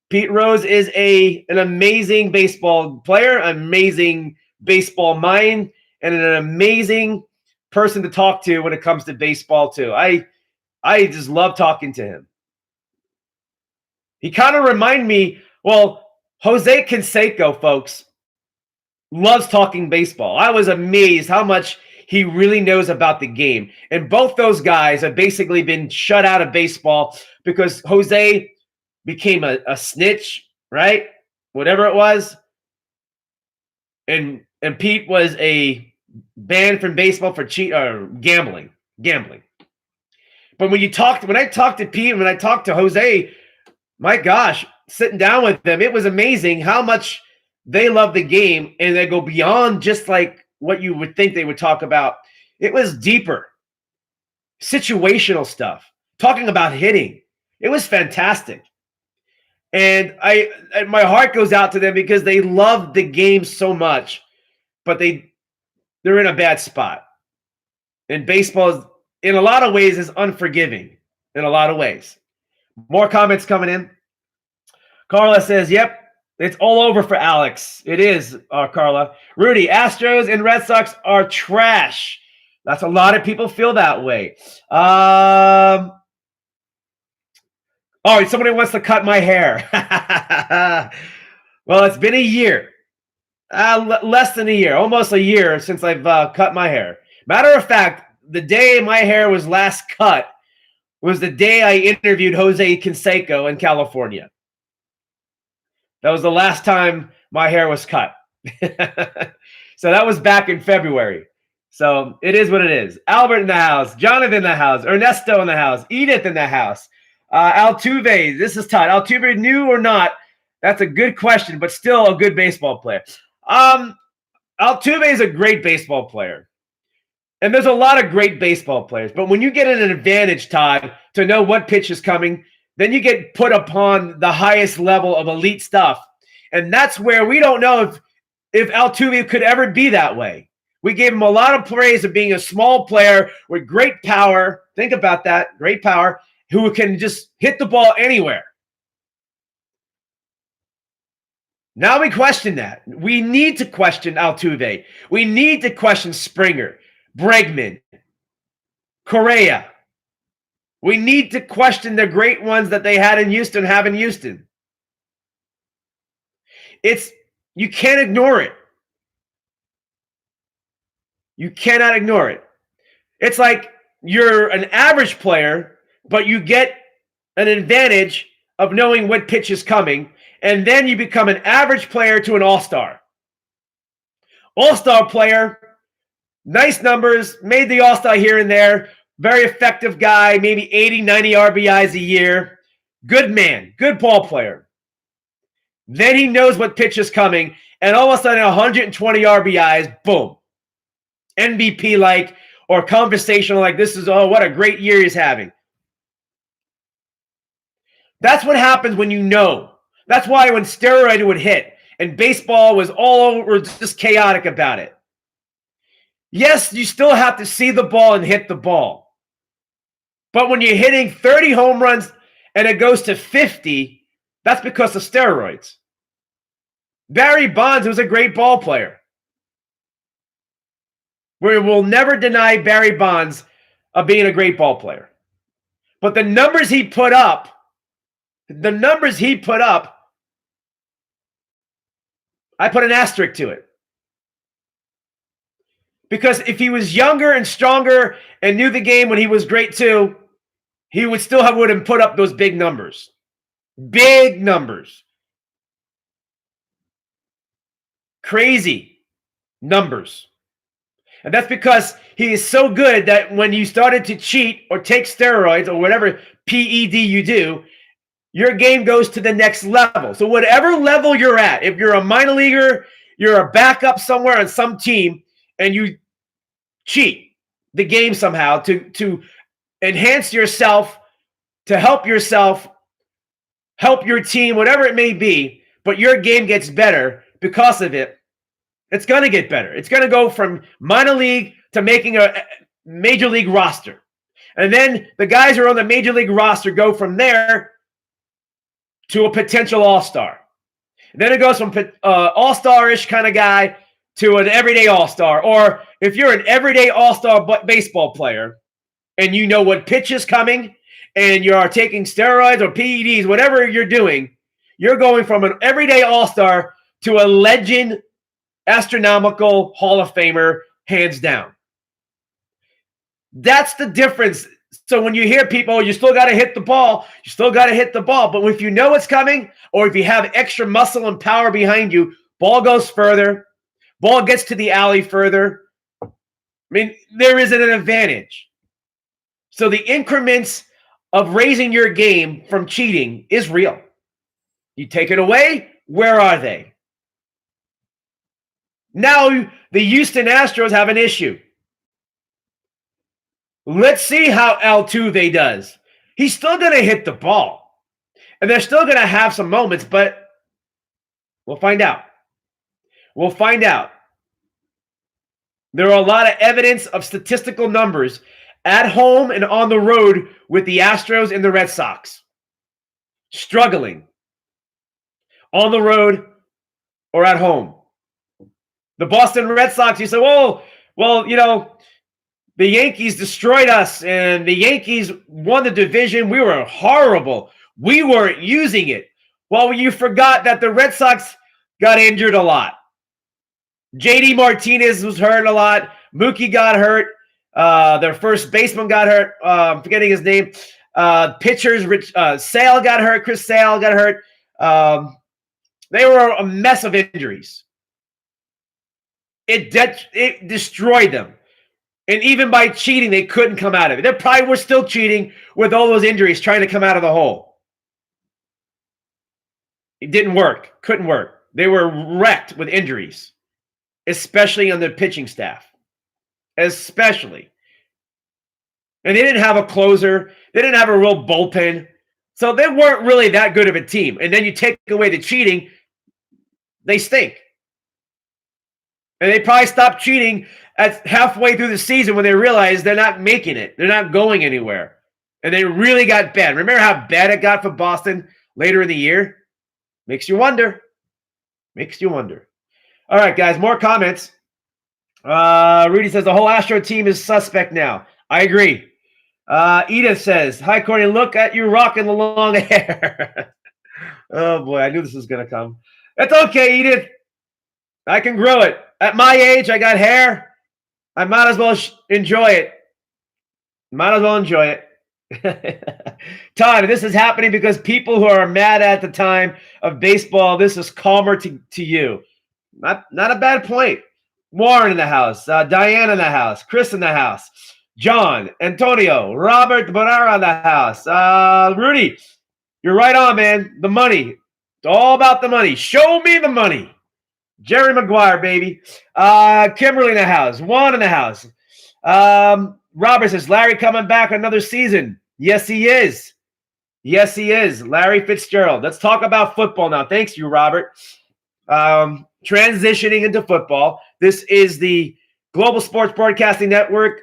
Pete Rose is an amazing baseball player, amazing baseball mind, and an amazing person to talk to when it comes to baseball, too. I just love talking to him. He kind of reminded me, well, Jose Canseco, folks, loves talking baseball. I was amazed how much he really knows about the game. And both those guys have basically been shut out of baseball because Jose became a snitch, right? Whatever it was. And Pete was banned from baseball for gambling. But when I talked to Pete and when I talked to Jose, my gosh, sitting down with them, it was amazing how much they love the game and they go beyond just like what you would think they would talk about. It was deeper, situational stuff, talking about hitting. It was fantastic. And my heart goes out to them because they love the game so much. but they're in a bad spot. And baseball, in a lot of ways, is unforgiving. In a lot of ways. More comments coming in. Carla says, yep, it's all over for Alex. It is, Carla. Rudy, Astros and Red Sox are trash. That's a lot of people feel that way. Oh, somebody wants to cut my hair. Well, it's been a year. Less than a year. Almost a year since I've cut my hair. Matter of fact, the day my hair was last cut was the day I interviewed Jose Canseco in California. That was the last time my hair was cut. So that was back in February. So it is what it is. Albert in the house. Jonathan in the house. Ernesto in the house. Edith in the house. Altuve. This is Todd. Altuve, new or not? That's a good question, but still a good baseball player. Altuve is a great baseball player. And there's a lot of great baseball players. But when you get an advantage, Todd, to know what pitch is coming, then you get put upon the highest level of elite stuff. And that's where we don't know if Altuve could ever be that way. We gave him a lot of praise of being a small player with great power. Think about that. Great power, who can just hit the ball anywhere. Now we question that. We need to question Altuve. We need to question Springer, Bregman, Correa. We need to question the great ones that they had in Houston, have in Houston. You can't ignore it. You cannot ignore it. It's like you're an average player, but you get an advantage of knowing what pitch is coming, and then you become an average player to an all-star. All-star player, nice numbers, made the all-star here and there, very effective guy, maybe 80, 90 RBIs a year. Good man, good ball player. Then he knows what pitch is coming, and all of a sudden 120 RBIs, boom. MVP-like or conversational like this is, oh, what a great year he's having. That's what happens when you know. That's why when steroid would hit and baseball was all over, just chaotic about it. Yes, you still have to see the ball and hit the ball. But when you're hitting 30 home runs and it goes to 50, that's because of steroids. Barry Bonds was a great ball player. We will never deny Barry Bonds of being a great ball player. But the numbers he put up, I put an asterisk to it. Because if he was younger and stronger and knew the game when he was great too, he would still would have put up those big numbers. Big numbers. Crazy numbers. And that's because he is so good that when you started to cheat or take steroids or whatever PED you do, your game goes to the next level. So whatever level you're at, if you're a minor leaguer, you're a backup somewhere on some team, and you cheat the game somehow to enhance yourself, to help yourself, help your team, whatever it may be, but your game gets better because of it, it's going to get better. It's going to go from minor league to making a major league roster. And then the guys who are on the major league roster go from there to a potential all-star. And then it goes from all-star-ish kind of guy to an everyday all-star. Or if you're an everyday all-star baseball player and you know what pitch is coming and you are taking steroids or PEDs, whatever you're doing, you're going from an everyday all-star to a legend, astronomical Hall of Famer, hands down. That's the difference. So when you hear people, you still got to hit the ball, you still got to hit the ball. But if you know what's coming, or if you have extra muscle and power behind you, ball goes further, ball gets to the alley further. I mean, there is an advantage. So the increments of raising your game from cheating is real. You take it away, where are they? Now the Houston Astros have an issue. Let's see how Altuve does. He's still going to hit the ball. And they're still going to have some moments, but we'll find out. We'll find out. There are a lot of evidence of statistical numbers at home and on the road with the Astros and the Red Sox. Struggling on the road or at home. The Boston Red Sox, you say, well, the Yankees destroyed us and the Yankees won the division. We were horrible. We weren't using it. Well, you forgot that the Red Sox got injured a lot. JD Martinez was hurt a lot. Mookie got hurt. Their first baseman got hurt. I'm forgetting his name. Pitchers, Sale got hurt. Chris Sale got hurt. They were a mess of injuries. It destroyed them. And even by cheating, they couldn't come out of it. They probably were still cheating with all those injuries, trying to come out of the hole. It didn't work. Couldn't work. They were wrecked with injuries, especially on their pitching staff. Especially. And they didn't have a closer. They didn't have a real bullpen. So they weren't really that good of a team. And then you take away the cheating, they stink. And they probably stopped cheating at halfway through the season when they realized they're not making it. They're not going anywhere. And they really got bad. Remember how bad it got for Boston later in the year? Makes you wonder. Makes you wonder. All right, guys, more comments. Rudy says the whole Astro team is suspect now. I agree. Edith says, hi, Courtney, look at you rocking the long hair. Oh, boy, I knew this was going to come. It's okay, Edith. I can grow it. At my age, I got hair. I might as well enjoy it. Might as well enjoy it. Todd, this is happening because people who are mad at the time of baseball, this is calmer to you. Not a bad point. Warren in the house. Diane in the house. Chris in the house. John, Antonio, Robert Bonara in the house. Rudy, you're right on, man. The money. It's all about the money. Show me the money. Jerry Maguire, baby. Kimberly in the house. Juan in the house. Robert says, Larry coming back another season. Yes, he is. Yes, he is. Larry Fitzgerald. Let's talk about football now. Thanks you, Robert. Transitioning into football. This is the Global Sports Broadcasting Network.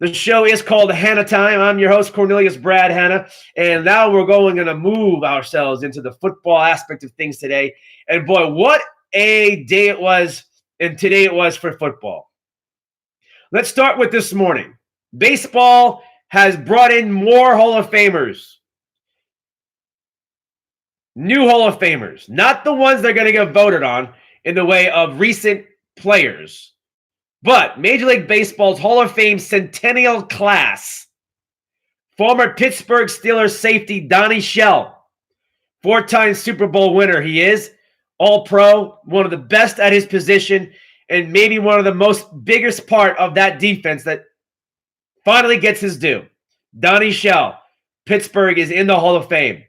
The show is called Hanna Time. I'm your host, Cornelius Brad Hanna. And now we're going to move ourselves into the football aspect of things today. And boy, what a day it was, and today it was for football. Let's start with this morning. Baseball has brought in more Hall of Famers. New Hall of Famers. Not the ones that are going to get voted on in the way of recent players. But Major League Baseball's Hall of Fame Centennial class. Former Pittsburgh Steelers safety Donnie Shell. 4-time Super Bowl winner he is. All-Pro, one of the best at his position, and maybe one of the most biggest part of that defense that finally gets his due. Donnie Shell. Pittsburgh is in the Hall of Fame.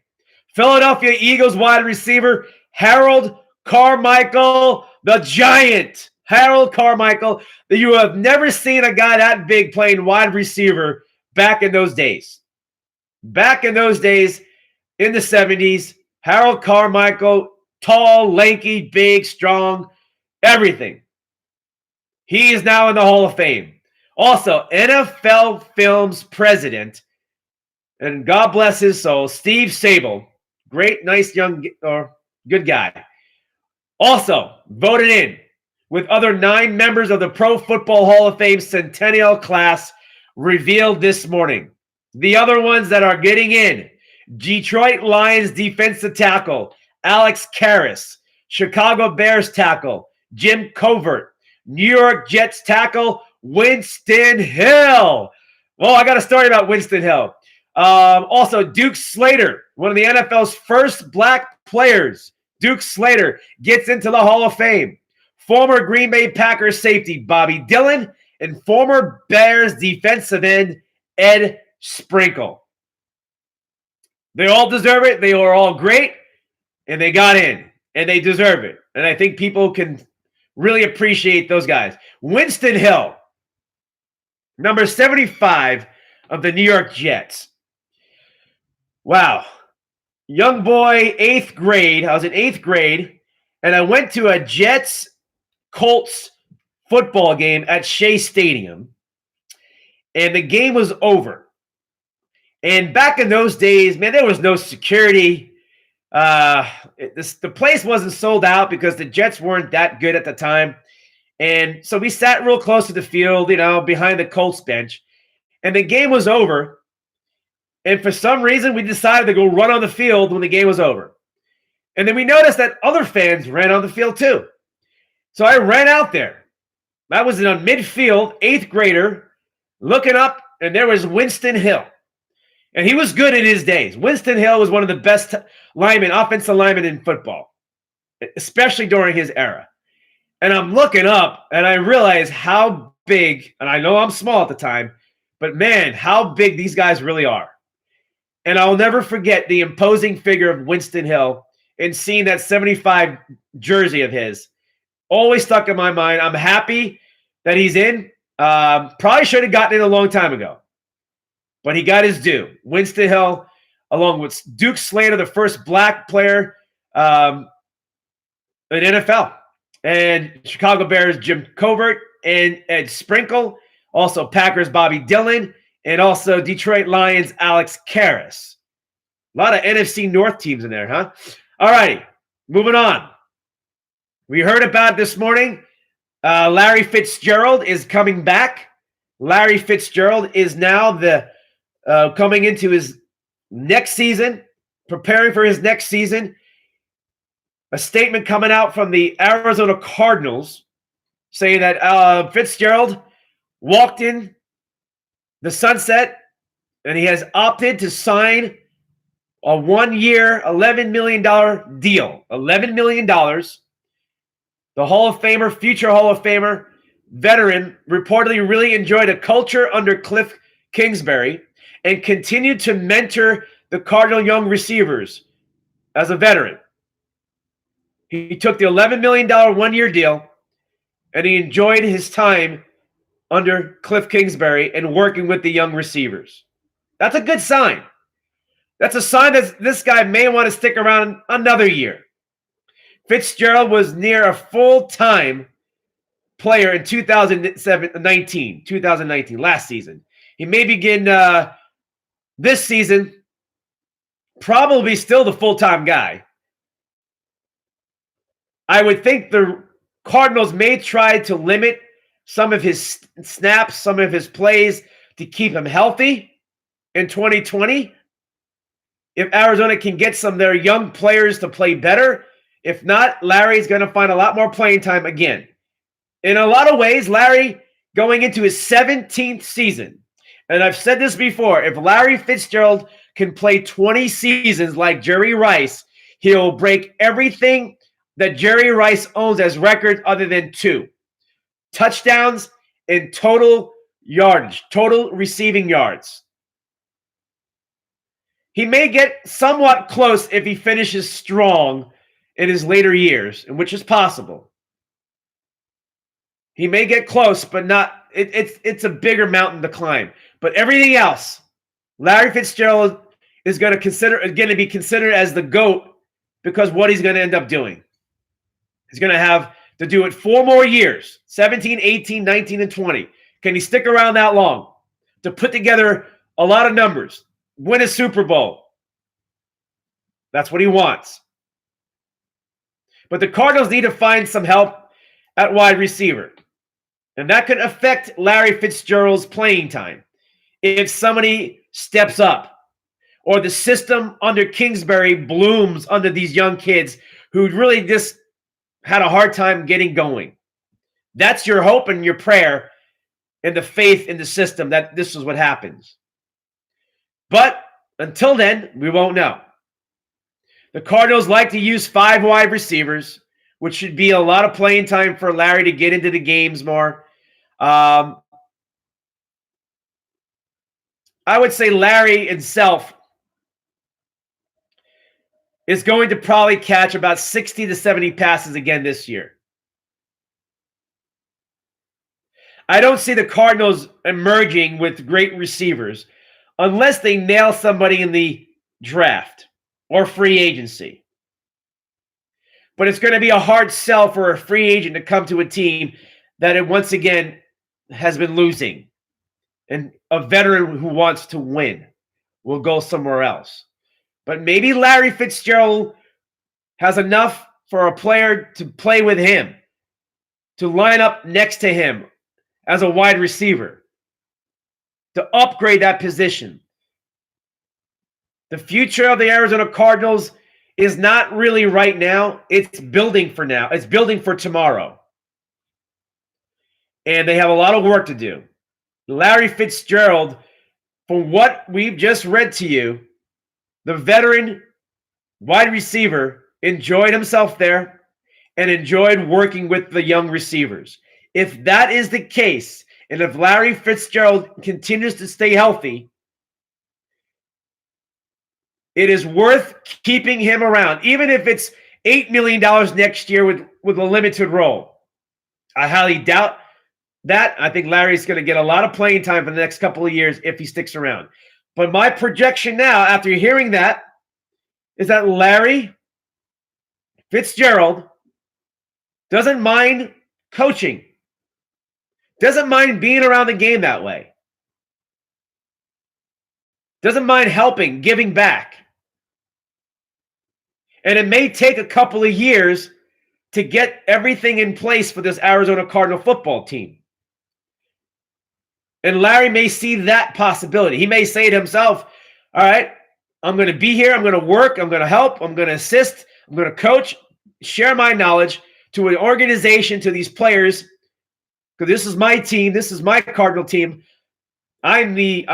Philadelphia Eagles wide receiver Harold Carmichael, the Giant. Harold Carmichael. You have never seen a guy that big playing wide receiver back in those days. Back in those days, in the 70s, Harold Carmichael, tall, lanky, big, strong, everything. He is now in the Hall of Fame. Also, NFL Films president, and God bless his soul, Steve Sable. Great, nice, young, or good guy. Also, voted in with other 9 members of the Pro Football Hall of Fame Centennial class revealed this morning. The other ones that are getting in: Detroit Lions defensive tackle Alex Karras, Chicago Bears tackle Jim Covert, New York Jets tackle Winston Hill. Well, I got a story about Winston Hill. Also, Duke Slater, one of the NFL's first black players. Duke Slater gets into the Hall of Fame. Former Green Bay Packers safety Bobby Dillon, and former Bears defensive end Ed Sprinkle. They all deserve it. They are all great, and they got in, and they deserve it. And I think people can really appreciate those guys. Winston Hill, number 75 of the New York Jets. Wow. Young boy, 8th grade. I was in 8th grade, and I went to a Jets-Colts football game at Shea Stadium, and the game was over. And back in those days, man, there was no security. The place wasn't sold out because the Jets weren't that good at the time. And so we sat real close to the field, behind the Colts bench. And the game was over. And for some reason, we decided to go run on the field when the game was over. And then we noticed that other fans ran on the field too. So I ran out there. I was in a midfield, 8th grader, looking up, and there was Winston Hill. And he was good in his days. Winston Hill was one of the best offensive linemen in football, especially during his era. And I'm looking up, and I realize how big, and I know I'm small at the time, but man, how big these guys really are. And I'll never forget the imposing figure of Winston Hill and seeing that 75 jersey of his. Always stuck in my mind. I'm happy that he's in. Probably should have gotten in a long time ago. But he got his due. Winston Hill, along with Duke Slater, the first black player in NFL. And Chicago Bears, Jim Covert and Ed Sprinkle. Also Packers, Bobby Dillon. And also Detroit Lions, Alex Karras. A lot of NFC North teams in there, huh? All righty, moving on. We heard about this morning. Larry Fitzgerald is coming back. Larry Fitzgerald is now coming into his next season, preparing for his next season. A statement coming out from the Arizona Cardinals saying that Fitzgerald walked in the sunset and he has opted to sign a 1-year, $11 million deal. $11 million. The Hall of Famer, future Hall of Famer, veteran, reportedly really enjoyed a culture under Cliff Kingsbury and continued to mentor the Cardinal young receivers as a veteran. He took the $11 million 1-year deal, and he enjoyed his time under Cliff Kingsbury and working with the young receivers. That's a good sign. That's a sign that this guy may want to stick around another year. Fitzgerald was near a full-time player in 2019, last season. He may begin this season, probably still the full-time guy. I would think the Cardinals may try to limit some of his snaps, some of his plays to keep him healthy in 2020. If Arizona can get some of their young players to play better. If not, Larry's going to find a lot more playing time again. In a lot of ways, Larry going into his 17th season. And I've said this before, if Larry Fitzgerald can play 20 seasons like Jerry Rice, he'll break everything that Jerry Rice owns as records other than 2. Touchdowns and total yardage, total receiving yards. He may get somewhat close if he finishes strong in his later years, which is possible. He may get close, but not. It's a bigger mountain to climb. But everything else, Larry Fitzgerald is going to be considered as the GOAT because what he's going to end up doing. He's going to have to do it 4 more years, 17, 18, 19, and 20. Can he stick around that long to put together a lot of numbers, win a Super Bowl? That's what he wants. But the Cardinals need to find some help at wide receiver. And that could affect Larry Fitzgerald's playing time if somebody steps up or the system under Kingsbury blooms under these young kids who really just had a hard time getting going. That's your hope and your prayer and the faith in the system that this is what happens. But until then, we won't know. The Cardinals like to use 5 wide receivers, which should be a lot of playing time for Larry to get into the games more. I would say Larry himself is going to probably catch about 60 to 70 passes again this year. I don't see the Cardinals emerging with great receivers unless they nail somebody in the draft or free agency. But it's going to be a hard sell for a free agent to come to a team that it once again has been losing. And a veteran who wants to win will go somewhere else. But maybe Larry Fitzgerald has enough for a player to play with him, to line up next to him as a wide receiver, to upgrade that position. The future of the Arizona Cardinals is not really right now. It's building for now. It's building for tomorrow. And they have a lot of work to do. Larry Fitzgerald, from what we've just read to you, the veteran wide receiver enjoyed himself there and enjoyed working with the young receivers. If that is the case, and if Larry Fitzgerald continues to stay healthy, it is worth keeping him around, even if it's $8 million next year with a limited role. I highly doubt that. I think Larry's going to get a lot of playing time for the next couple of years if he sticks around. But my projection now, after hearing that, is that Larry Fitzgerald doesn't mind coaching, doesn't mind being around the game that way, doesn't mind helping, giving back. And it may take a couple of years to get everything in place for this Arizona Cardinal football team. And Larry may see that possibility. He may say to himself, all right, I'm going to be here. I'm going to work. I'm going to help. I'm going to assist. I'm going to coach, share my knowledge to an organization, to these players, because this is my team. This is my Cardinal team. I am the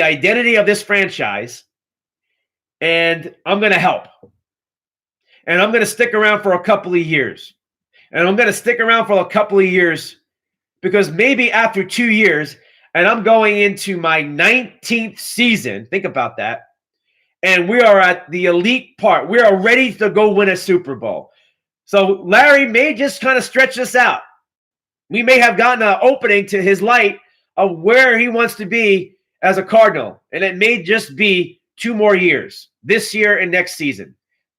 identity of this franchise, and I'm going to help. And I'm going to stick around for a couple of years. And I'm going to stick around for a couple of years because maybe after 2 years, and I'm going into my 19th season, think about that, and we are at the elite part. We are ready to go win a Super Bowl. So Larry may just kind of stretch this out. We may have gotten an opening to his light of where he wants to be as a Cardinal, and it may just be 2 more years, this year and next season,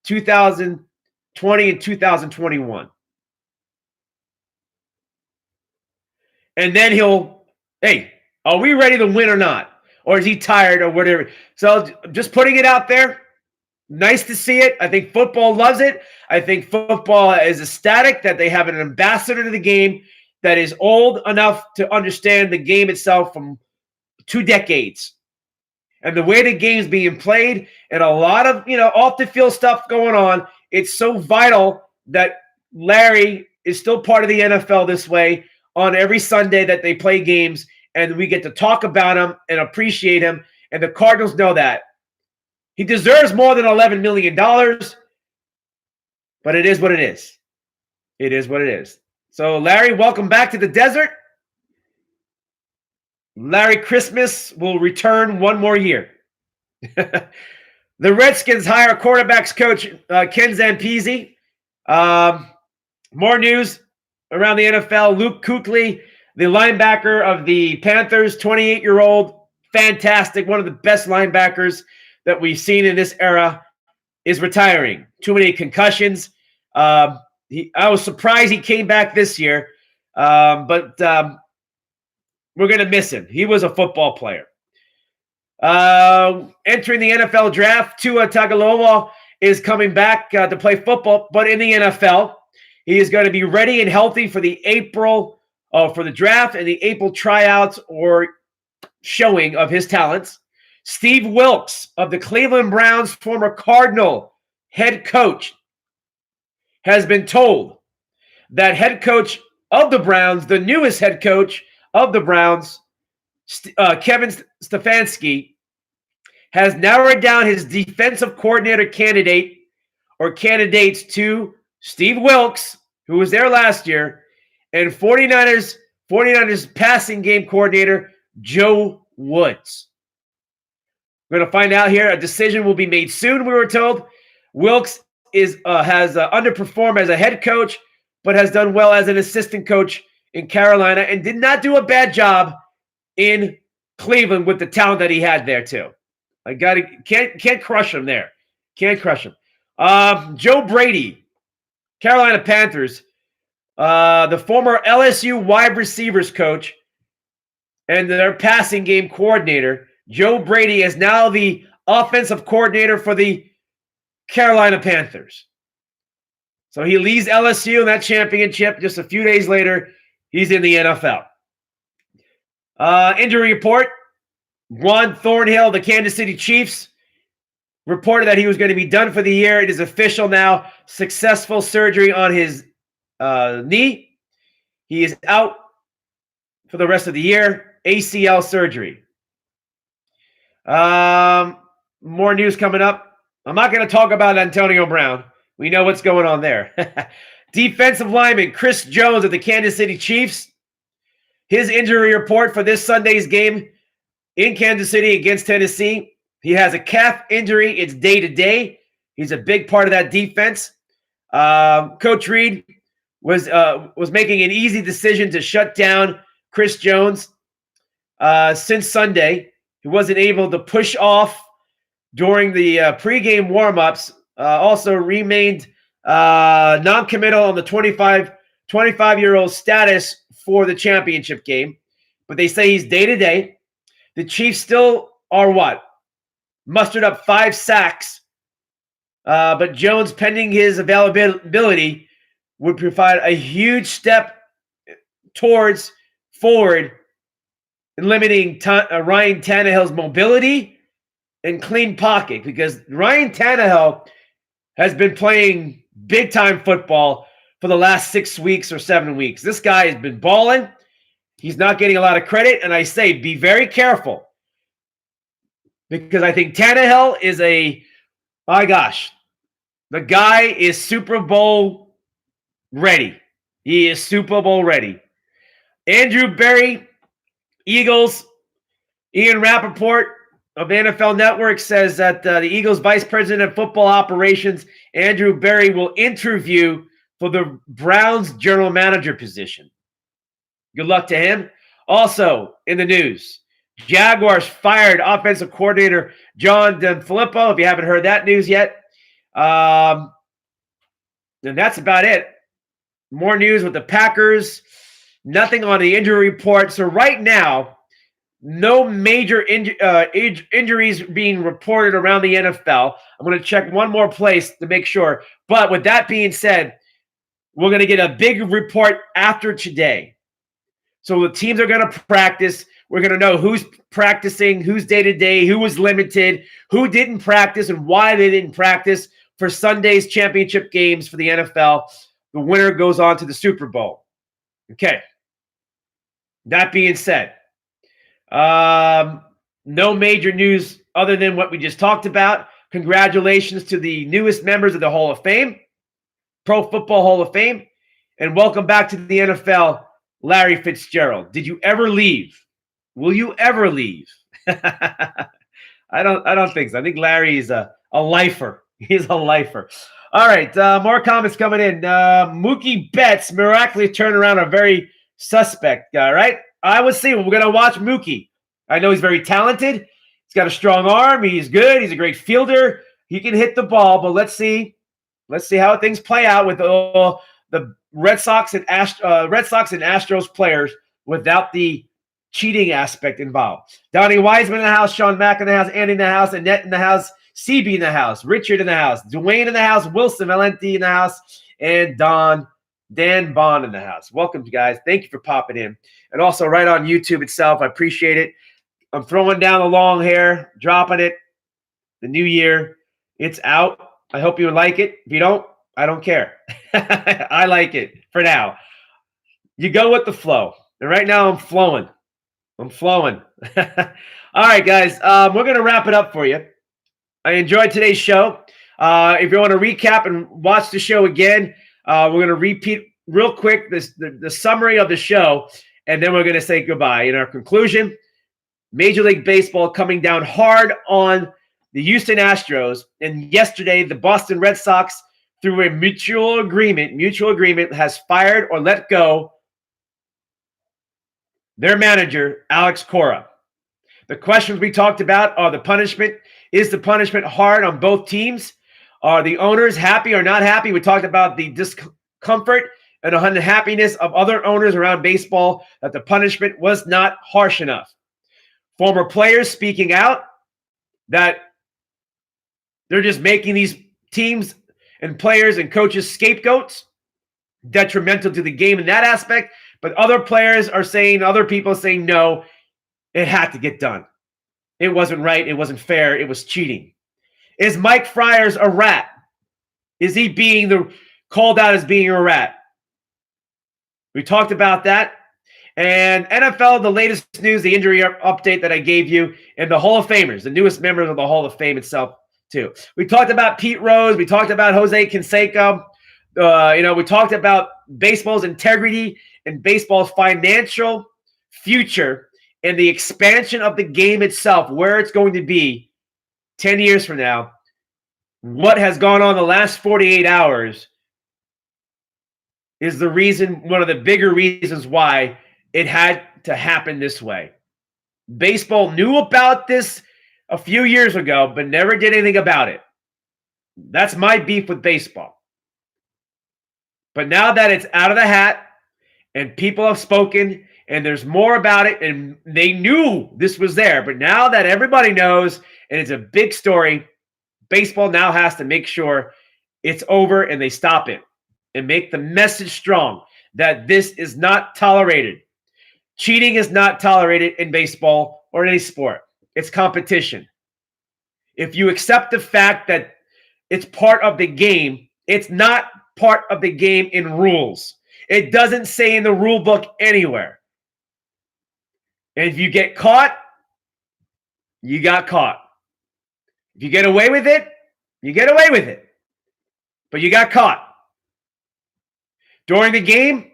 2020 and 2021. And then he'll, hey, are we ready to win or not? Or is he tired or whatever? So just putting it out there. Nice to see it. I think football loves it. I think football is ecstatic that they have an ambassador to the game that is old enough to understand the game itself from 2 decades. And the way the game's being played and a lot of, off the field stuff going on, it's so vital that Larry is still part of the NFL this way on every Sunday that they play games, and we get to talk about him and appreciate him, and the Cardinals know that. He deserves more than $11 million, but it is what it is. It is what it is. So, Larry, welcome back to the desert. Larry Christmas will return 1 more year. The Redskins hire quarterbacks coach Ken Zampese. More news around the NFL. Luke Kuechly, the linebacker of the Panthers, 28-year-old, fantastic, one of the best linebackers that we've seen in this era, is retiring. Too many concussions. I was surprised he came back this year, but we're going to miss him. He was a football player. Entering the NFL draft, Tua Tagovailoa is coming back to play football, but in the NFL. He is going to be ready and healthy for the for the draft and the April tryouts or showing of his talents. Steve Wilks of the Cleveland Browns, former Cardinal head coach, has been told that head coach of the Browns, the newest head coach of the Browns, Kevin Stefanski, has narrowed down his defensive coordinator candidate or candidates to Steve Wilks, who was there last year, and 49ers passing game coordinator Joe Woods. We're going to find out here. A decision will be made soon, we were told. Wilks has underperformed as a head coach, but has done well as an assistant coach in Carolina and did not do a bad job in Cleveland with the talent that he had there too. Can't crush him there. Can't crush him. Joe Brady, Carolina Panthers. the former LSU wide receivers coach and their passing game coordinator, Joe Brady, is now the offensive coordinator for the Carolina Panthers. So he leads LSU in that championship. Just a few days later, he's in the NFL. Injury report. Juan Thornhill, the Kansas City Chiefs, reported that he was going to be done for the year. It is official now. Successful surgery on his knee. He is out for the rest of the year. ACL surgery. More news coming up. I'm not going to talk about Antonio Brown. We know what's going on there. Defensive lineman Chris Jones of the Kansas City Chiefs. His injury report for this Sunday's game in Kansas City against Tennessee. He has a calf injury. It's day-to-day. He's a big part of that defense. Coach Reed was making an easy decision to shut down Chris Jones since Sunday. He wasn't able to push off during the pregame warm-ups. Also remained non-committal on the 25-year-old status for the championship game. But they say he's day-to-day. The Chiefs still are what? Mustered up 5 sacks. But Jones, pending his availability, would provide a huge step forward in limiting Ryan Tannehill's mobility and clean pocket, because Ryan Tannehill has been playing big-time football for the last 6 weeks or 7 weeks. This guy has been balling. He's not getting a lot of credit, and I say be very careful, because I think Tannehill is my gosh, the guy is Super Bowl ready. He is Super Bowl ready. Andrew Berry, Eagles. Ian Rappaport of NFL Network says that the Eagles Vice President of Football Operations, Andrew Berry, will interview for the Browns general manager position. Good luck to him. Also in the news, Jaguars fired offensive coordinator Jan.15, if you haven't heard that news yet. And that's about it. More news with the Packers. Nothing on the injury report. So right now, no major injuries being reported around the NFL. I'm going to check one more place to make sure. But with that being said, we're going to get a big report after today. So the teams are going to practice. We're going to know who's practicing, who's day-to-day, who was limited, who didn't practice, and why they didn't practice for Sunday's championship games for the NFL. The winner goes on to the Super Bowl. Okay. That being said, no major news other than what we just talked about. Congratulations to the newest members of the Hall of Fame, Pro Football Hall of Fame, and welcome back to the NFL, Larry Fitzgerald. Did you ever leave? Will you ever leave? I don't think so. I think Larry is a lifer. He's a lifer. All right, more comments coming in. Mookie Betts miraculously turned around a very suspect guy, right? I would see. We're going to watch Mookie. I know he's very talented. He's got a strong arm. He's good. He's a great fielder. He can hit the ball, but let's see. Let's see how things play out with the Red Sox and Astros players without the cheating aspect involved. Donnie Wiseman in the house, Sean Mack in the house, Andy in the house, Annette in the house, CB in the house, Richard in the house, Dwayne in the house, Wilson Valenti in the house, and Dan Bond in the house. Welcome, guys. Thank you for popping in. And also right on YouTube itself. I appreciate it. I'm throwing down the long hair, dropping it. The new year, it's out. I hope you like it. If you don't, I don't care. I like it for now. You go with the flow. And right now I'm flowing. I'm flowing. All right, guys. We're going to wrap it up for you. I enjoyed today's show. If you want to recap and watch the show again, we're going to repeat real quick the summary of the show, and then we're going to say goodbye. In our conclusion, Major League Baseball coming down hard on the Houston Astros, and yesterday the Boston Red Sox, through a mutual agreement, has fired or let go their manager, Alex Cora. The questions we talked about are the punishment. Is the punishment hard on both teams? Are the owners happy or not happy? We talked about the discomfort and the unhappiness of other owners around baseball that the punishment was not harsh enough. Former players speaking out that they're just making these teams and players and coaches scapegoats, detrimental to the game in that aspect. But other players are saying, other people saying, no, it had to get done. It wasn't right. It wasn't fair. It was cheating. Is Mike Friers a rat? Is he being called out as being a rat? We talked about that. And NFL, the latest news, the injury update that I gave you, and the Hall of Famers, the newest members of the Hall of Fame itself, too. We talked about Pete Rose. We talked about Jose Canseco. We talked about baseball's integrity and baseball's financial future and the expansion of the game itself, where it's going to be 10 years from now. What has gone on the last 48 hours is the reason, one of the bigger reasons why it had to happen this way. Baseball knew about this a few years ago, but never did anything about it. That's my beef with baseball. But now that it's out of the hat and people have spoken and there's more about it and they knew this was there, but now that everybody knows and it's a big story, baseball now has to make sure it's over and they stop it and make the message strong that this is not tolerated. Cheating is not tolerated in baseball or any sport. It's competition. If you accept the fact that it's part of the game, it's not part of the game in rules. It doesn't say in the rule book anywhere. And if you get caught, you got caught. If you get away with it, you get away with it. But you got caught. During the game,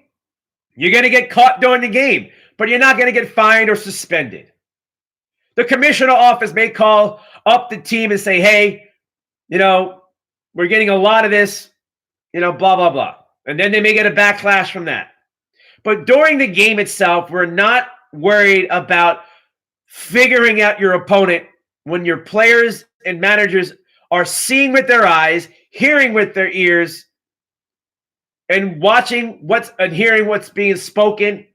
you're going to get caught during the game, but you're not going to get fined or suspended. The commissioner office may call up the team and say, hey, we're getting a lot of this, blah, blah, blah. And then they may get a backlash from that. But during the game itself, we're not worried about figuring out your opponent when your players and managers are seeing with their eyes, hearing with their ears, and watching and hearing what's being spoken,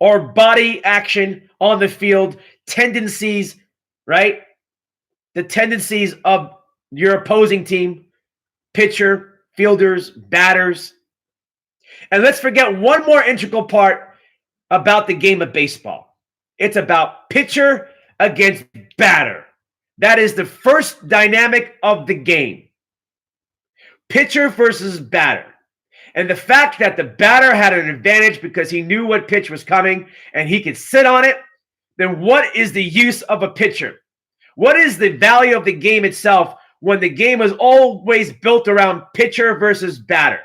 or body action on the field, tendencies, right? The tendencies of your opposing team, pitcher, fielders, batters. And let's forget one more integral part about the game of baseball. It's about pitcher against batter. That is the first dynamic of the game. Pitcher versus batter. And the fact that the batter had an advantage because he knew what pitch was coming and he could sit on it, then what is the use of a pitcher? What is the value of the game itself when the game is always built around pitcher versus batter?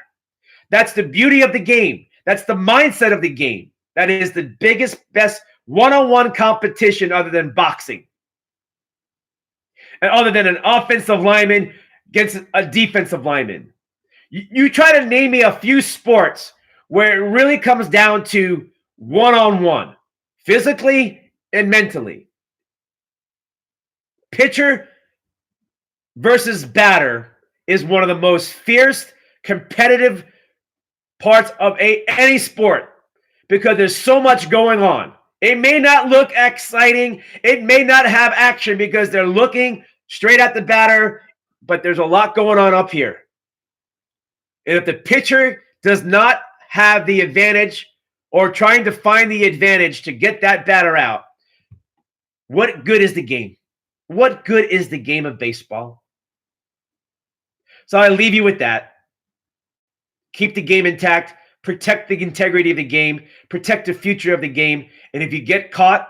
That's the beauty of the game. That's the mindset of the game. That is the biggest, best one-on-one competition other than boxing. And other than an offensive lineman against a defensive lineman. You try to name me a few sports where it really comes down to one-on-one, physically and mentally. Pitcher versus batter is one of the most fierce, competitive parts of any sport because there's so much going on. It may not look exciting. It may not have action because they're looking straight at the batter, but there's a lot going on up here. And if the pitcher does not have the advantage or trying to find the advantage to get that batter out, what good is the game? What good is the game of baseball? So I leave you with that. Keep the game intact. Protect the integrity of the game. Protect the future of the game. And if you get caught,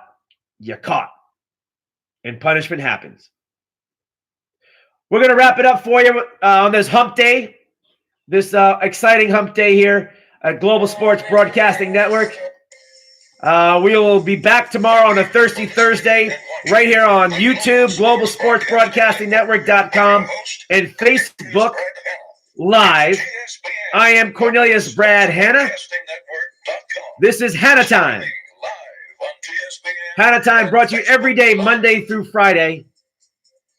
you're caught. And punishment happens. We're going to wrap it up for you on this hump day. This exciting hump day here at Global Sports Broadcasting Network. We will be back tomorrow on a Thirsty Thursday right here on YouTube, globalsportsbroadcastingnetwork.com, and Facebook Live. I am Cornelius Brad Hanna. This is Hanna Time. Hanna Time brought to you every day, Monday through Friday,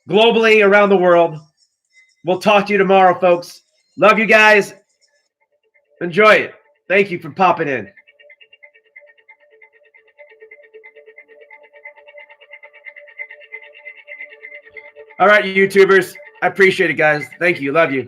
globally around the world. We'll talk to you tomorrow, folks. Love you guys. Enjoy it. Thank you for popping in. All right, YouTubers. I appreciate it, guys. Thank you. Love you.